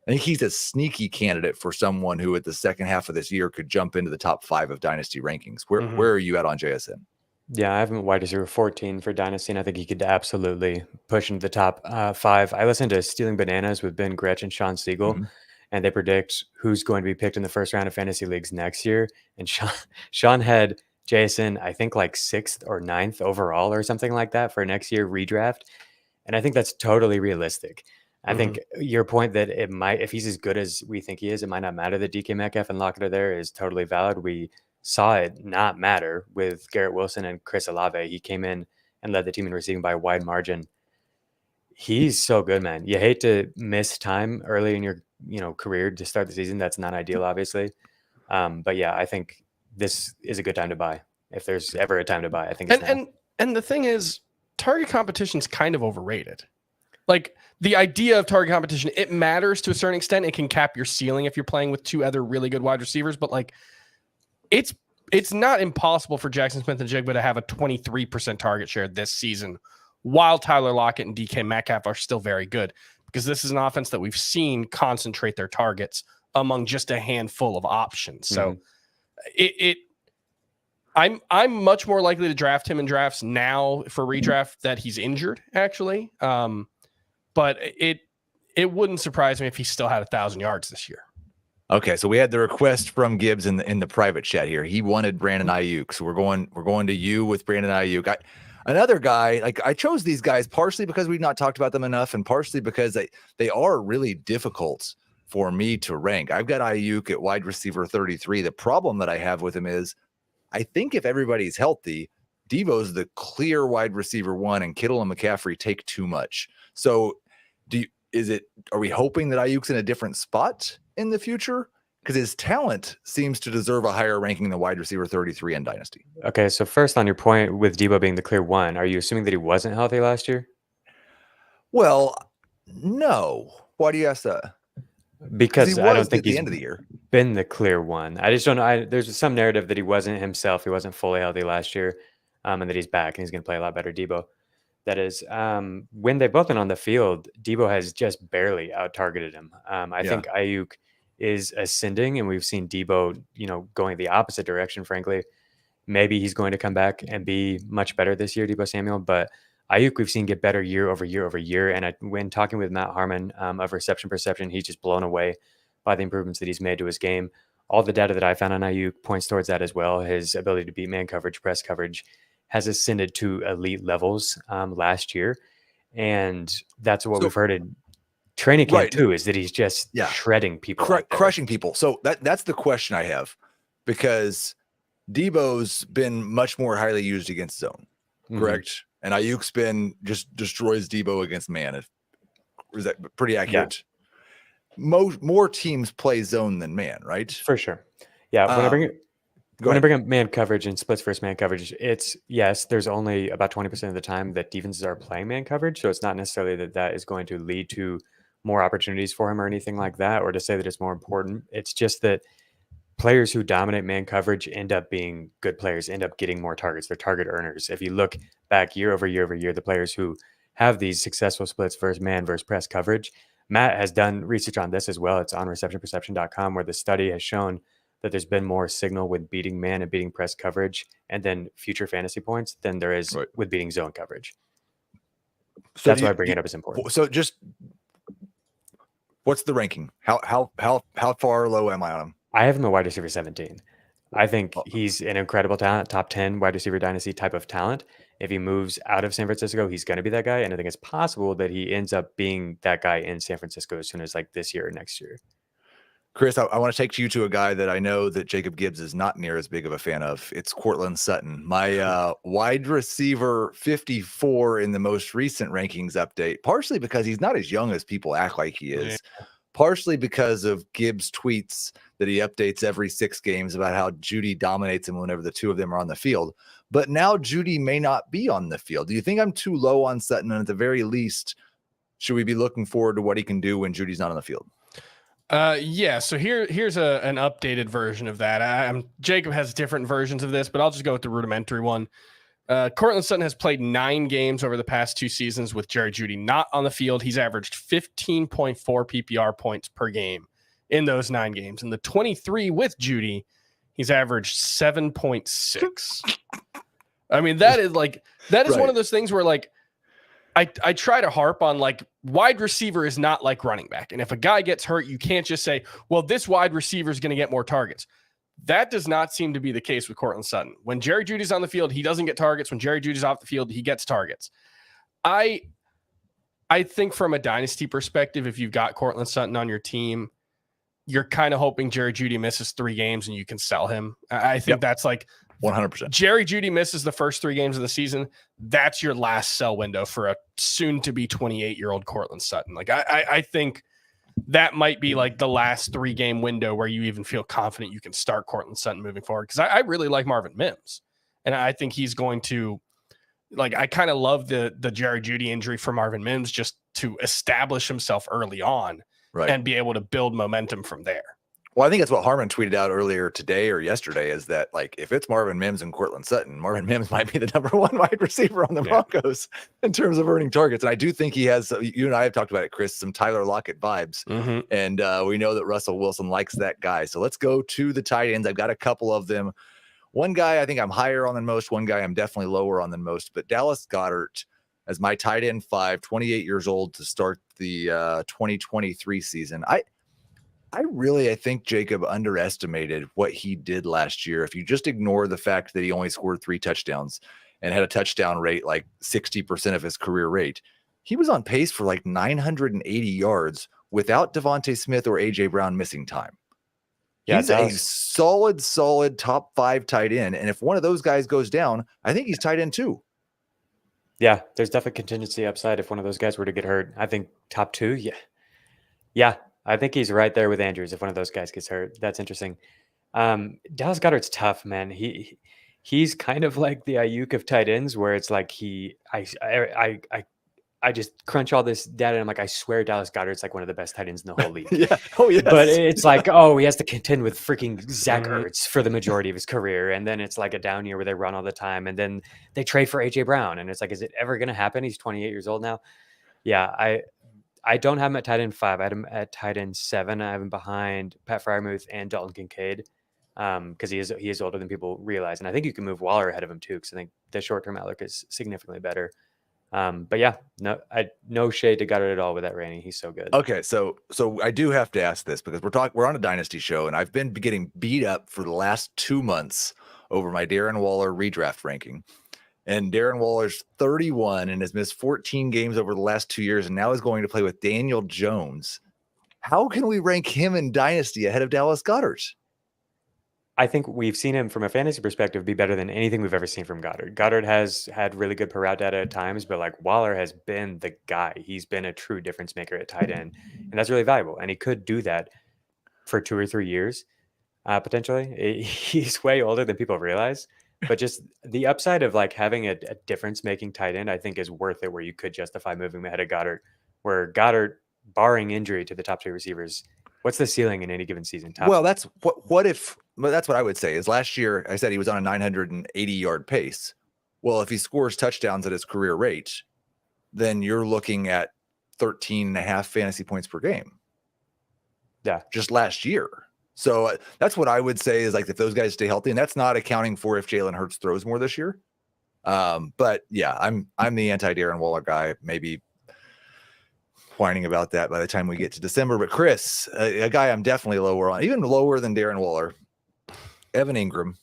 I think he's a sneaky candidate for someone who at the second half of this year could jump into the top 5 of Dynasty rankings. Where are you at on JSN? Yeah, I have him wide receiver 14 for Dynasty, and I think he could absolutely push into the top 5. I listened to Stealing Bananas with Ben Gretch and Sean Siegel, and they predict who's going to be picked in the first round of fantasy leagues next year. And Sean had Jason, I think like 6th or 9th overall or something like that for next year redraft. And I think that's totally realistic. I think your point that it might, if he's as good as we think he is, it might not matter that DK Metcalf and Lockett are there is totally valid. We saw it not matter with Garrett Wilson and Chris Olave. He came in and led the team in receiving by a wide margin. He's so good, man. You hate to miss time early in your career to start the season. That's not ideal, obviously. But yeah, I think this is a good time to buy. If there's ever a time to buy, I think it's now. And the thing is, target competition is kind of overrated. Like, the idea of target competition, it matters to a certain extent. It can cap your ceiling if you're playing with 2 other really good wide receivers, but like, it's not impossible for Jaxon Smith-Njigba to have a 23% target share this season while Tyler Lockett and DK Metcalf are still very good, because this is an offense that we've seen concentrate their targets among just a handful of options. So I'm much more likely to draft him in drafts now for redraft that he's injured, actually. But it wouldn't surprise me if he still had 1,000 yards this year. Okay, so we had the request from Gibbs in the private chat here. He wanted Brandon Aiyuk, so we're going to you with Brandon Aiyuk. Another guy, like, I chose these guys partially because we've not talked about them enough, and partially because they are really difficult for me to rank. I've got Aiyuk at wide receiver 33. The problem that I have with him is, I think if everybody's healthy, Devo's the clear wide receiver 1, and Kittle and McCaffrey take too much. So are we hoping that Aiyuk's in a different spot in the future? Because his talent seems to deserve a higher ranking than wide receiver 33 in Dynasty. Okay, so first on your point with Debo being the clear one, are you assuming that he wasn't healthy last year? Well, no. Why do you ask that? Because I don't think at the he's end of the year been the clear one. I just don't know. There's some narrative that he wasn't himself. He wasn't fully healthy last year, and that he's back and he's going to play a lot better. Debo. That is, when they've both been on the field, Debo has just barely out-targeted him. I think Aiyuk is ascending, and we've seen Debo, going the opposite direction, frankly. Maybe he's going to come back and be much better this year, Debo Samuel, but Aiyuk we've seen get better year over year over year. And when talking with Matt Harmon of Reception Perception, he's just blown away by the improvements that he's made to his game. All the data that I found on Aiyuk points towards that as well. His ability to beat man coverage, press coverage has ascended to elite levels last year. And that's what we've heard in training camp too, is that he's just shredding people. Crushing people. So that's the question I have, because Debo's been much more highly used against zone, correct? And Aiyuk's been just destroys Debo against man. Is that pretty accurate? Yeah. More teams play zone than man, right? For sure. Yeah. When I bring up man coverage and splits versus man coverage, it's there's only about 20% of the time that defenses are playing man coverage. So it's not necessarily that is going to lead to more opportunities for him or anything like that, or to say that it's more important. It's just that players who dominate man coverage end up being good players, end up getting more targets. They're target earners. If you look back year over year over year, the players who have these successful splits versus man versus press coverage, Matt has done research on this as well. It's on receptionperception.com, where the study has shown that there's been more signal with beating man and beating press coverage and then future fantasy points than there is with beating zone coverage. So that's why I bring it up as important. So just what's the ranking? How far low am I on him? I have him a wide receiver 17. I think he's an incredible talent, top 10 wide receiver dynasty type of talent. If he moves out of San Francisco, he's going to be that guy. And I think it's possible that he ends up being that guy in San Francisco as soon as like this year or next year. Chris, I want to take you to a guy that I know that Jacob Gibbs is not near as big of a fan of. It's Courtland Sutton, my wide receiver 54 in the most recent rankings update, partially because he's not as young as people act like he is. Yeah. Partially because of Gibbs' tweets that he updates every 6 games about how Judy dominates him whenever the two of them are on the field. But now Judy may not be on the field. Do you think I'm too low on Sutton? And at the very least, should we be looking forward to what he can do when Judy's not on the field? So here's an updated version of that. Jacob has different versions of this, but I'll just go with the rudimentary one. Courtland Sutton has played 9 games over the past 2 seasons with Jerry Jeudy not on the field. He's averaged 15.4 PPR points per game in those 9 games. In the 23 with Jeudy, he's averaged 7.6. I mean, that is one of those things where like I try to harp on like wide receiver is not like running back. And if a guy gets hurt, you can't just say, well, this wide receiver is going to get more targets. That does not seem to be the case with Courtland Sutton. When Jerry Jeudy's on the field, he doesn't get targets. When Jerry Jeudy's off the field, he gets targets. I think from a dynasty perspective, if you've got Courtland Sutton on your team, you're kind of hoping Jerry Jeudy misses 3 games and you can sell him. I think that's like 100%. Jerry Jeudy misses the first 3 games of the season. That's your last sell window for a soon to be 28-year-old Courtland Sutton. Like I think that might be like the last 3-game window where you even feel confident you can start Courtland Sutton moving forward. Because I really like Marvin Mims, and I think he's going to I kind of love the Jerry Jeudy injury for Marvin Mims just to establish himself early on and be able to build momentum from there. Well, I think that's what Harmon tweeted out earlier today or yesterday, is that like if it's Marvin Mims and Courtland Sutton, Marvin Mims might be the number 1 wide receiver on the Broncos in terms of earning targets. And I do think he has, you and I have talked about it, Chris, some Tyler Lockett vibes. And we know that Russell Wilson likes that guy. So let's go to the tight ends. I've got a couple of them. One guy I think I'm higher on than most. One guy I'm definitely lower on than most. But Dallas Goedert as my tight end 5, 28 years old to start the 2023 season. I think Jacob underestimated what he did last year. If you just ignore the fact that he only scored 3 touchdowns and had a touchdown rate like 60% of his career rate, he was on pace for like 980 yards without Devontae Smith or AJ Brown missing time. He's a solid top 5 tight end. And if one of those guys goes down, I think he's tight end 2. Yeah, there's definitely contingency upside if one of those guys were to get hurt. I think top 2, yeah. I think he's right there with Andrews if one of those guys gets hurt. That's interesting. Dallas Goedert's tough, man. He's kind of like the Aiyuk of tight ends, where it's like I just crunch all this data and I'm like, I swear Dallas Goedert's like one of the best tight ends in the whole league. Yeah. Oh, yes. But it's like, oh, he has to contend with freaking Zach Mhm. Ertz for the majority of his career. And then it's like a down year where they run all the time. And then they trade for AJ Brown. And it's like, is it ever going to happen? He's 28 years old now. Yeah, I don't have him at tight end 5. I had him at tight end 7. I have him behind Pat Freiermuth and Dalton Kincaid because he is older than people realize. And I think you can move Waller ahead of him too, because I think the short-term outlook is significantly better. But yeah, no shade to Goedert at all with that rating. He's so good. Okay, so I do have to ask this because we're on a dynasty show, and I've been getting beat up for the last 2 months over my Darren Waller redraft ranking. And Darren Waller's 31 and has missed 14 games over the last 2 years, and now is going to play with Daniel Jones. How can we rank him in dynasty ahead of Dallas Goedert? I think we've seen him from a fantasy perspective be better than anything we've ever seen from Goedert. Goedert has had really good per route data at times, but like Waller has been the guy. He's been a true difference maker at tight end, and that's really valuable. And he could do that for 2 or 3 years, potentially. He's way older than people realize, but just the upside of like having a difference making tight end, I think is worth it, where you could justify moving him ahead of Goedert, where Goedert, barring injury to the top 2 receivers, what's the ceiling in any given season? Well, that's what if, but that's what I would say is last year I said he was on a 980 yard pace. Well, if he scores touchdowns at his career rate, then you're looking at 13 and a half fantasy points per game. Yeah. Just last year. So that's what I would say is like if those guys stay healthy, and that's not accounting for if Jalen Hurts throws more this year. But yeah, I'm the anti Darren Waller guy. Maybe whining about that by the time we get to December. But Chris, a guy I'm definitely lower on, even lower than Darren Waller, Evan Ingram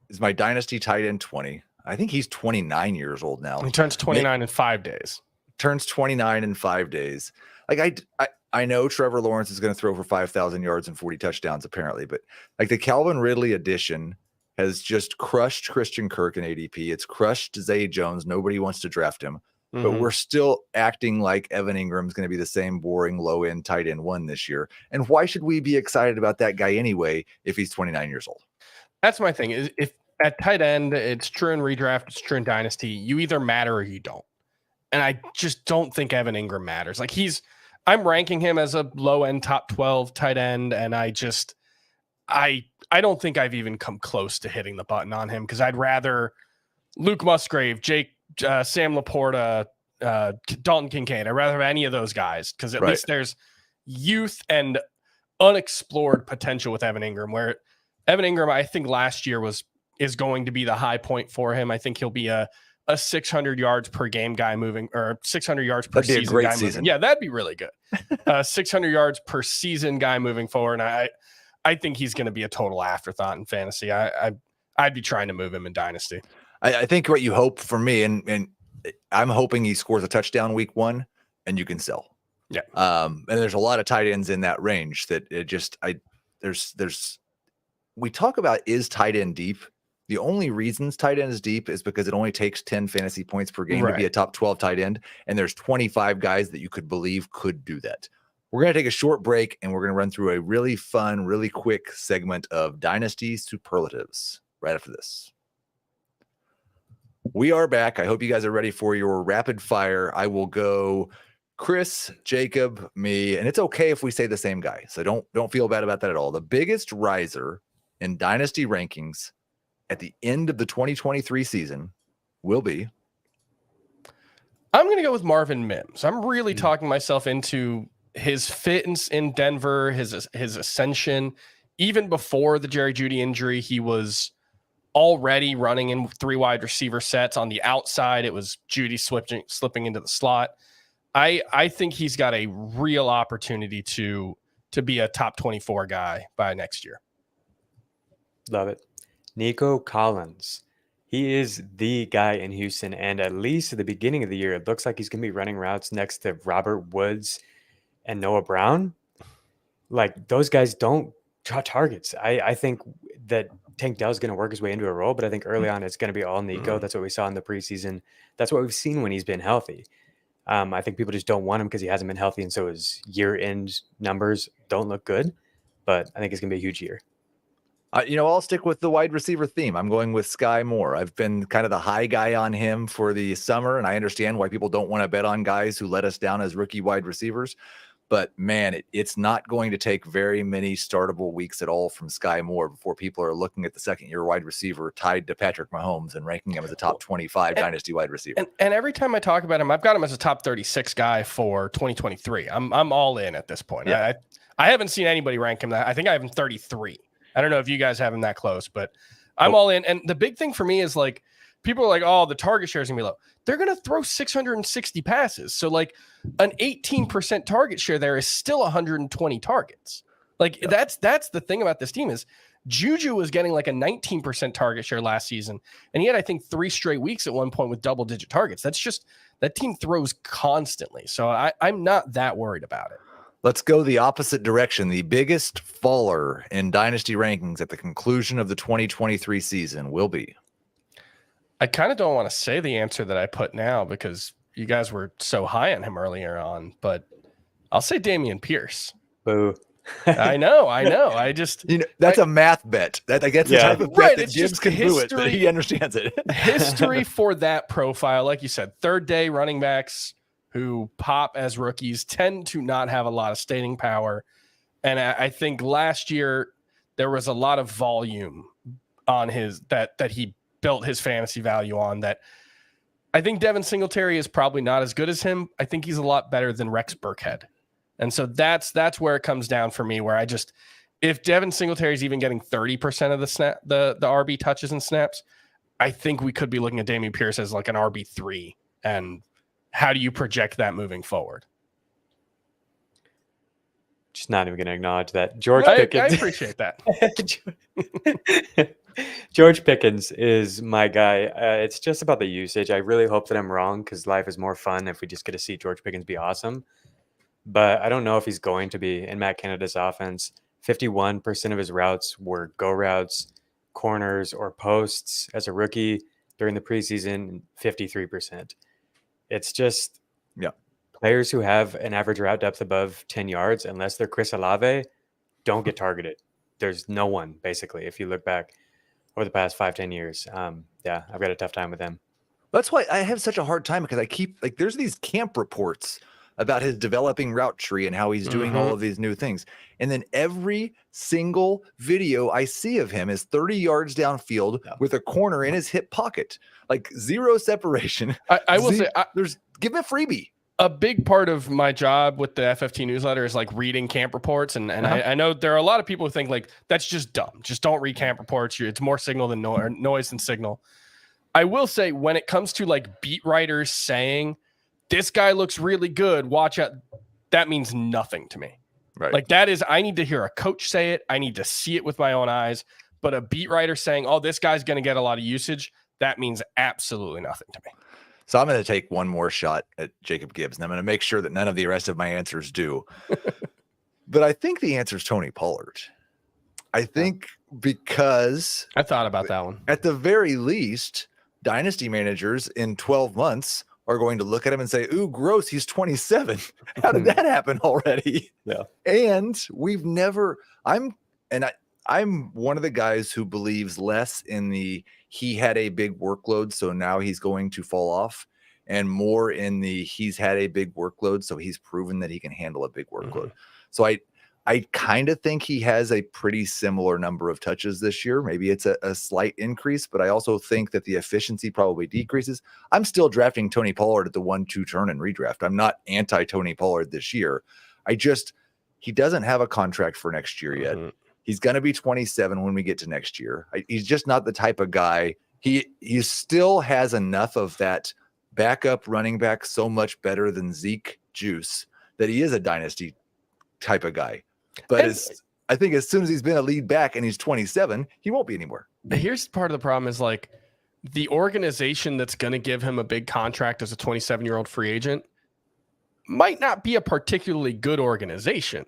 is my dynasty tight end 20. I think he's 29 years old now. He turns 29 in 5 days. Turns 29 in 5 days. Like I know Trevor Lawrence is going to throw for 5,000 yards and 40 touchdowns apparently, but like the Calvin Ridley addition has just crushed Christian Kirk in ADP. It's crushed Zay Jones. Nobody wants to draft him, but we're still acting like Evan Ingram's going to be the same boring low end tight end 1 this year. And why should we be excited about that guy anyway if he's 29 years old? That's my thing. Is if at tight end, it's true in redraft, it's true in dynasty. You either matter or you don't. And I just don't think Evan Ingram matters. Like I'm ranking him as a low end top 12 tight end. And I don't think I've even come close to hitting the button on him because I'd rather Luke Musgrave, Sam Laporta, Dalton Kincaid. I'd rather have any of those guys because at least there's youth and unexplored potential with Evan Ingram, where Evan Ingram, I think last year is going to be the high point for him. I think he'll be a 600 yards per game guy moving, or 600 yards per season. That'd be a great season. Yeah, that'd be really good. 600 yards per season guy moving forward. And I think he's going to be a total afterthought in fantasy. I'd be trying to move him in dynasty. I think what you hope for me, and I'm hoping he scores a touchdown week 1 and you can sell. Yeah. And there's a lot of tight ends in that range that it just, we talk about is tight end deep. The only reasons tight end is deep is because it only takes 10 fantasy points per game to be a top 12 tight end. And there's 25 guys that you could believe could do that. We're going to take a short break and we're going to run through a really fun, really quick segment of Dynasty Superlatives right after this. We are back. I hope you guys are ready for your rapid fire. I will go Chris, Jacob, me, and it's okay if we say the same guy. So don't feel bad about that at all. The biggest riser in Dynasty rankings at the end of the 2023 season will be. I'm going to go with Marvin Mims. I'm really talking myself into his fit in Denver, his ascension. Even before the Jerry Jeudy injury, he was already running in 3 wide receiver sets. On the outside, it was Jeudy slipping into the slot. I think he's got a real opportunity to be a top 24 guy by next year. Love it. Nico Collins. He is the guy in Houston, and at least at the beginning of the year, it looks like he's going to be running routes next to Robert Woods and Noah Brown. Like, those guys don't draw targets. I think that Tank Dell's going to work his way into a role, but I think early on it's going to be all Nico. That's what we saw in the preseason. That's what we've seen when he's been healthy. I think people just don't want him because he hasn't been healthy, and so his year-end numbers don't look good. But I think it's going to be a huge year. I'll stick with the wide receiver theme. I'm going with Sky Moore. I've been kind of the high guy on him for the summer, and I understand why people don't want to bet on guys who let us down as rookie wide receivers. But, man, it's not going to take very many startable weeks at all from Sky Moore before people are looking at the second-year wide receiver tied to Patrick Mahomes and ranking him as a top 25 dynasty wide receiver. And every time I talk about him, I've got him as a top 36 guy for 2023. I'm all in at this point. Yeah. I haven't seen anybody rank him that. I think I have him 33. I don't know if you guys have him that close, but I'm all in. And the big thing for me is like, people are like, oh, the target share is going to be low. They're going to throw 660 passes. So like an 18% target share there is still 120 targets. Like that's the thing about this team is Juju was getting like a 19% target share last season. And he had, I think, 3 straight weeks at one point with double digit targets. That's just, that team throws constantly. So I'm not that worried about it. Let's go the opposite direction. The biggest faller in dynasty rankings at the conclusion of the 2023 season will be. I kind of don't want to say the answer that I put now because you guys were so high on him earlier on, but I'll say Dameon Pierce. Boo. I know. I just, that's a math bet. I guess the type of bet that Gibbs can do it, but he understands it. History for that profile, like you said, third day running backs who pop as rookies tend to not have a lot of staying power. And I think last year there was a lot of volume on his that he built his fantasy value on. That I think Devin Singletary is probably not as good as him. I think he's a lot better than Rex Burkhead. And so that's where it comes down for me, where I just, if Devin Singletary is even getting 30% of the RB touches and snaps, I think we could be looking at Dameon Pierce as like an RB3. And how do you project that moving forward? Just not even going to acknowledge that. Pickens. I appreciate that. George Pickens is my guy. It's just about the usage. I really hope that I'm wrong because life is more fun if we just get to see George Pickens be awesome. But I don't know if he's going to be in Matt Canada's offense. 51% of his routes were go routes, corners, or posts as a rookie during the preseason, 53%. It's just players who have an average route depth above 10 yards, unless they're Chris Olave, don't get targeted. There's no one, basically, if you look back over the past 5-10 years. I've got a tough time with them. That's why I have such a hard time, because I keep there's these camp reports about his developing route tree and how he's doing all of these new things. And then every single video I see of him is 30 yards downfield with a corner in his hip pocket, like zero separation. I will say, give him a freebie. A big part of my job with the FFT newsletter is like reading camp reports. And I know there are a lot of people who think like, that's just dumb. Just don't read camp reports. It's more signal than noise than signal. I will say when it comes to like beat writers saying this guy looks really good, watch out, that means nothing to me. Right. Like that is, I need to hear a coach say it. I need to see it with my own eyes. But a beat writer saying, oh, this guy's going to get a lot of usage, that means absolutely nothing to me. So I'm going to take one more shot at Jacob Gibbs, and I'm going to make sure that none of the rest of my answers do. But I think the answer is Tony Pollard. I think because I thought about that one. At the very least, dynasty managers in 12 months are going to look at him and say, ooh, gross, he's 27. How did that happen already? Yeah. And we've never, I'm one of the guys who believes less in he had a big workload, so now he's going to fall off, and more in he's had a big workload, so he's proven that he can handle a big workload. So I kind of think he has a pretty similar number of touches this year. Maybe it's a slight increase, but I also think that the efficiency probably decreases. I'm still drafting Tony Pollard at the 1-2 turn and redraft. I'm not anti-Tony Pollard this year. He doesn't have a contract for next year yet. He's going to be 27 when we get to next year. He's just not the type of guy. He still has enough of that backup running back, so much better than Zeke juice, that he is a dynasty type of guy. But I think as soon as he's been a lead back and he's 27, he won't be anymore. Here's part of the problem is like the organization that's going to give him a big contract as a 27-year-old free agent might not be a particularly good organization.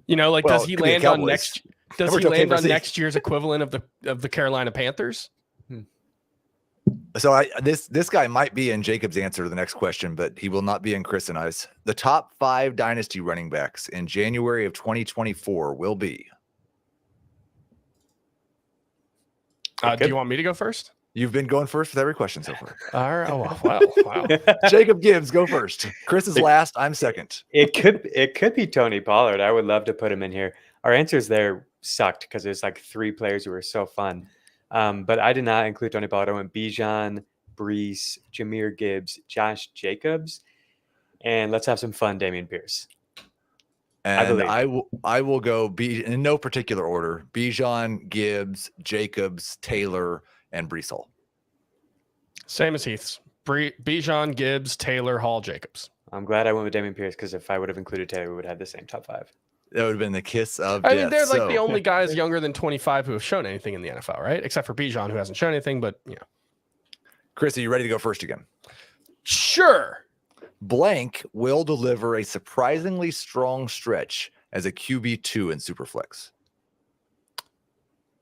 Does he land on next? Does he took land on KFC. next year's equivalent of the Carolina Panthers? So this guy might be in Jacob's answer to the next question, but he will not be in Chris and I's. The top 5 dynasty running backs in January of 2024 will be. Do you want me to go first? You've been going first with every question so far. All right. Oh, wow. Jacob Gibbs, go first. Chris is last. I'm second. It could be Tony Pollard. I would love to put him in here. Our answers there sucked because there's like 3 players who were so fun. But I did not include Tony Pollard. I went Bijan, Brees, Jahmyr Gibbs, Josh Jacobs, and let's have some fun, Dameon Pierce. And I will go in no particular order. Bijan, Gibbs, Jacobs, Taylor, and Brees Hall. Same as Heath's. Bijan, Gibbs, Taylor, Hall, Jacobs. I'm glad I went with Dameon Pierce because if I would have included Taylor, we would have had the same top 5. That would have been the kiss of I death. mean, they're like the only guys younger than 25 who have shown anything in the NFL, right? Except for Bijan, who hasn't shown anything, but yeah. Chris, are you ready to go first again? Sure. Blank will deliver a surprisingly strong stretch as a QB2 in Superflex.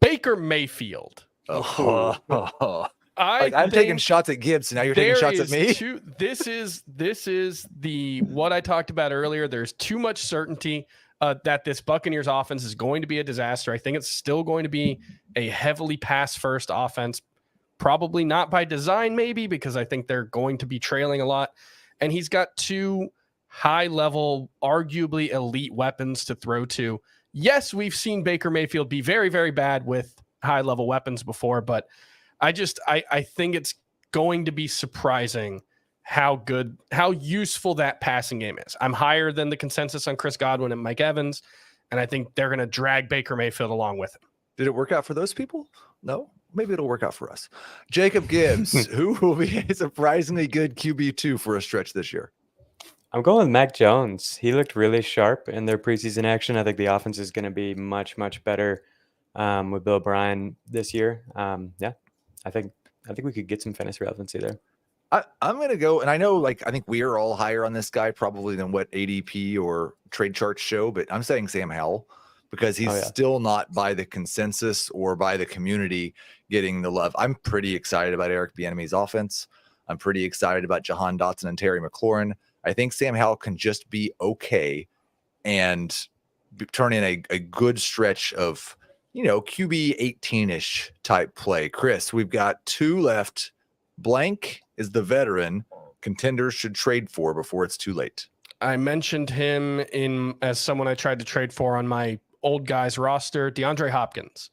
Baker Mayfield. I'm taking shots at Gibbs, and now you're taking shots at me. This is the what I talked about earlier. There's too much certainty that this Buccaneers offense is going to be a disaster. I think it's still going to be a heavily pass-first offense, probably not by design, maybe because I think they're going to be trailing a lot. And he's got 2 high-level, arguably elite weapons to throw to. Yes, we've seen Baker Mayfield be very, very bad with high-level weapons before, but I think it's going to be surprising how useful that passing game is. I'm higher than the consensus on Chris Godwin and Mike Evans, and I think they're going to drag Baker Mayfield along with him. Did it work out for those people? No? Maybe it'll work out for us. Jacob Gibbs, who will be a surprisingly good QB2 for a stretch this year? I'm going with Mac Jones. He looked really sharp in their preseason action. I think the offense is going to be much, much better with Bill O'Brien this year. Yeah, I think we could get some fantasy relevancy there. I'm going to go, and I know, I think we are all higher on this guy probably than what ADP or trade charts show, but I'm saying Sam Howell because he's still not by the consensus or by the community getting the love. I'm pretty excited about Eric Bieniemy's offense. I'm pretty excited about Jahan Dotson and Terry McLaurin. I think Sam Howell can just be okay and turn in a good stretch of, QB 18-ish type play. Chris, we've got 2 left. Blank is the veteran contenders should trade for before it's too late. I mentioned him as someone I tried to trade for on my old guys roster, DeAndre Hopkins.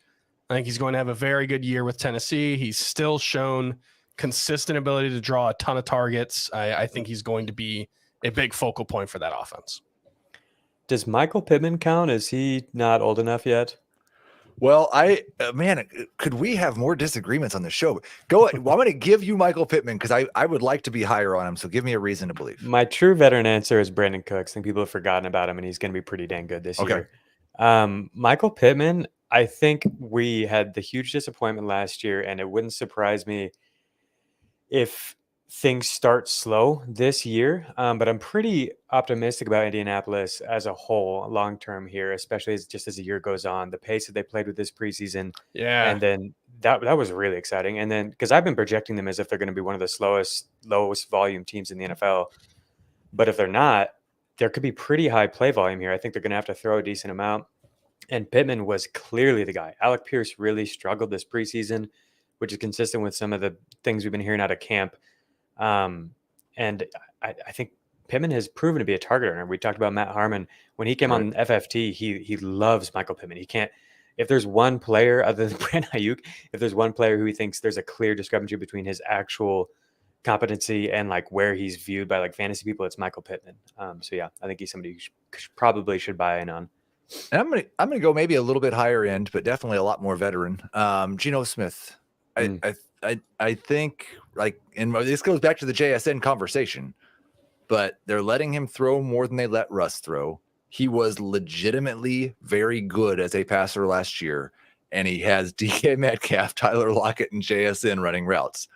I think he's going to have a very good year with Tennessee. He's still shown consistent ability to draw a ton of targets. I think he's going to be a big focal point for that offense. Does Michael Pittman count? Is he not old enough yet? Well, could we have more disagreements on the show? Go. I'm going to give you Michael Pittman because I would like to be higher on him. So give me a reason to believe. My true veteran answer is Brandon Cooks. I think people have forgotten about him, and he's going to be pretty dang good this year. Michael Pittman, I think we had the huge disappointment last year, and it wouldn't surprise me if things start slow this year. But I'm pretty optimistic about Indianapolis as a whole long-term here, especially as the year goes on. The pace that they played with this preseason. Yeah. And then that was really exciting. And then because I've been projecting them as if they're going to be one of the lowest volume teams in the NFL. But if they're not, there could be pretty high play volume here. I think they're going to have to throw a decent amount. And Pittman was clearly the guy. Alec Pierce really struggled this preseason, which is consistent with some of the things we've been hearing out of camp. And I think Pittman has proven to be a target earner. We talked about Matt Harmon. When he came on FFT, he loves Michael Pittman. He can't, if there's one player other than Brandon Aiyuk, if there's one player who he thinks there's a clear discrepancy between his actual competency and where he's viewed by fantasy people, it's Michael Pittman. So yeah, I think he's somebody you probably should buy in on. And I'm gonna go maybe a little bit higher end, but definitely a lot more veteran. Geno Smith. I think and this goes back to the JSN conversation, but they're letting him throw more than they let Russ throw. He was legitimately very good as a passer last year, and he has DK Metcalf, Tyler Lockett, and JSN running routes.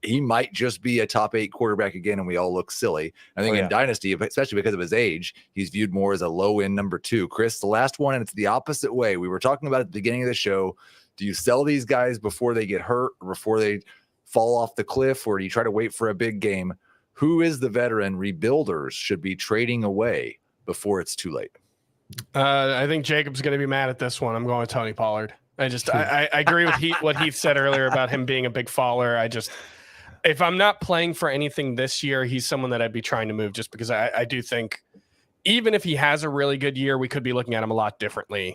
he might just be a top 8 quarterback again, and we all look silly. I think in Dynasty, especially because of his age, he's viewed more as a low-end number 2. Chris, the last one, and it's the opposite way. We were talking about at the beginning of the show. Do you sell these guys before they get hurt or before they fall off the cliff, or do you try to wait for a big game? Who is the veteran rebuilders should be trading away before it's too late? I think Jacob's going to be mad at this one. I'm going with Tony Pollard. I agree with what Heath said earlier about him being a big faller. If I'm not playing for anything this year, he's someone that I'd be trying to move, just because I do think even if he has a really good year, we could be looking at him a lot differently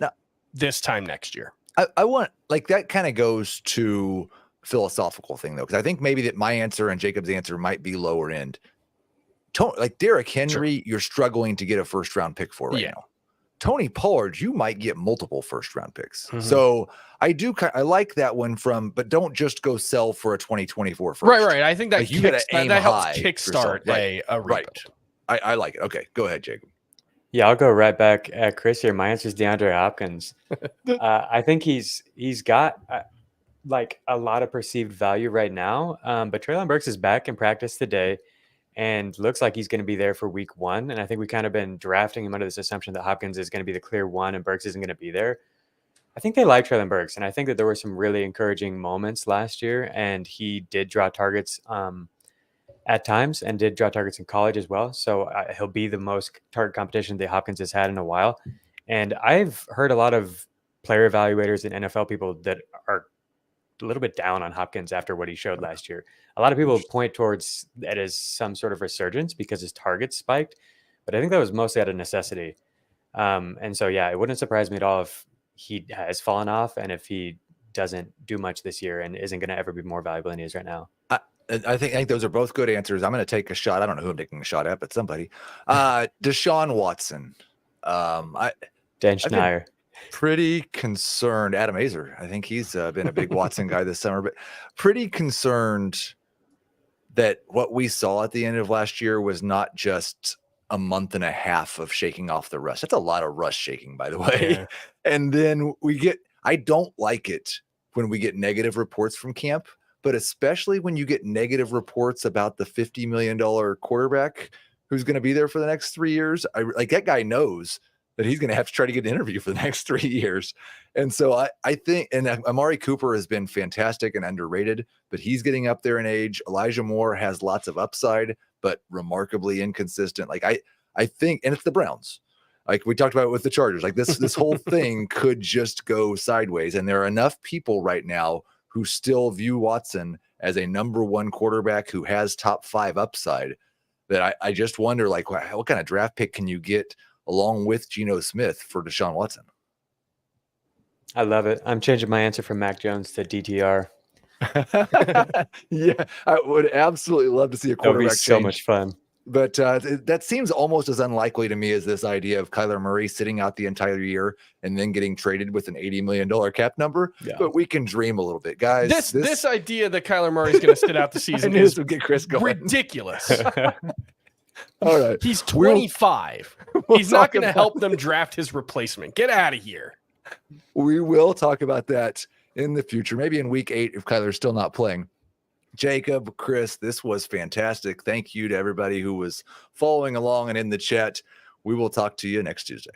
this time next year. I want, like, that kind of goes to philosophical thing, though, because I think maybe that my answer and Jacob's answer might be lower end. Like Derrick Henry, you're struggling to get a first round pick for right now. Tony Pollard, you might get multiple first round picks. So I like that one but don't just go sell for a 2024 first. Right. I think that you got to aim that helps high kickstart a rebuild. Right. I like it. Okay, go ahead, Jacob. Yeah, I'll go right back at Chris here. My answer is DeAndre Hopkins. I think he's got like a lot of perceived value right now, but Treylon Burks is back in practice today and looks like he's going to be there for week 1. And I think we kind of been drafting him under this assumption that Hopkins is going to be the clear one and Burks isn't going to be there. I think they like Treylon Burks, and I think that there were some really encouraging moments last year, and he did draw targets at times and did draw targets in college as well. So he'll be the most target competition that Hopkins has had in a while. And I've heard a lot of player evaluators and NFL people that are a little bit down on Hopkins after what he showed last year. A lot of people point towards that as some sort of resurgence because his targets spiked, but I think that was mostly out of necessity. And so, yeah, it wouldn't surprise me at all if he has fallen off and if he doesn't do much this year and isn't going to ever be more valuable than he is right now. I think those are both good answers. I'm going to take a shot. I don't know who I'm taking a shot at, but somebody. Deshaun Watson. Dan Schneier. Pretty concerned. Adam Azer. I think he's been a big Watson guy this summer, but pretty concerned that what we saw at the end of last year was not just a month and a half of shaking off the rust. That's a lot of rust shaking, by the way. Yeah. And then I don't like it when we get negative reports from camp, but especially when you get negative reports about the $50 million quarterback who's going to be there for the next 3 years. That guy knows that he's going to have to try to get an interview for the next 3 years. And so I think, and Amari Cooper has been fantastic and underrated, but he's getting up there in age. Elijah Moore has lots of upside, but remarkably inconsistent. I think, and it's the Browns. Like we talked about with the Chargers, like this whole thing could just go sideways. And there are enough people right now who still view Watson as a number 1 quarterback who has top 5 upside that I just wonder, like, what kind of draft pick can you get along with Geno Smith for Deshaun Watson? I love it. I'm changing my answer from Mac Jones to DTR. Yeah, I would absolutely love to see a quarterback change. So much fun. But that seems almost as unlikely to me as this idea of Kyler Murray sitting out the entire year and then getting traded with an $80 million cap number. Yeah. But we can dream a little bit, guys. This idea that Kyler Murray is going to sit out the season is get Chris going. Ridiculous. All right. He's 25. He's not going to help them draft his replacement. Get out of here. We will talk about that in the future, maybe in week 8 if Kyler's still not playing. Jacob, Chris, this was fantastic. Thank you to everybody who was following along and in the chat. We will talk to you next Tuesday.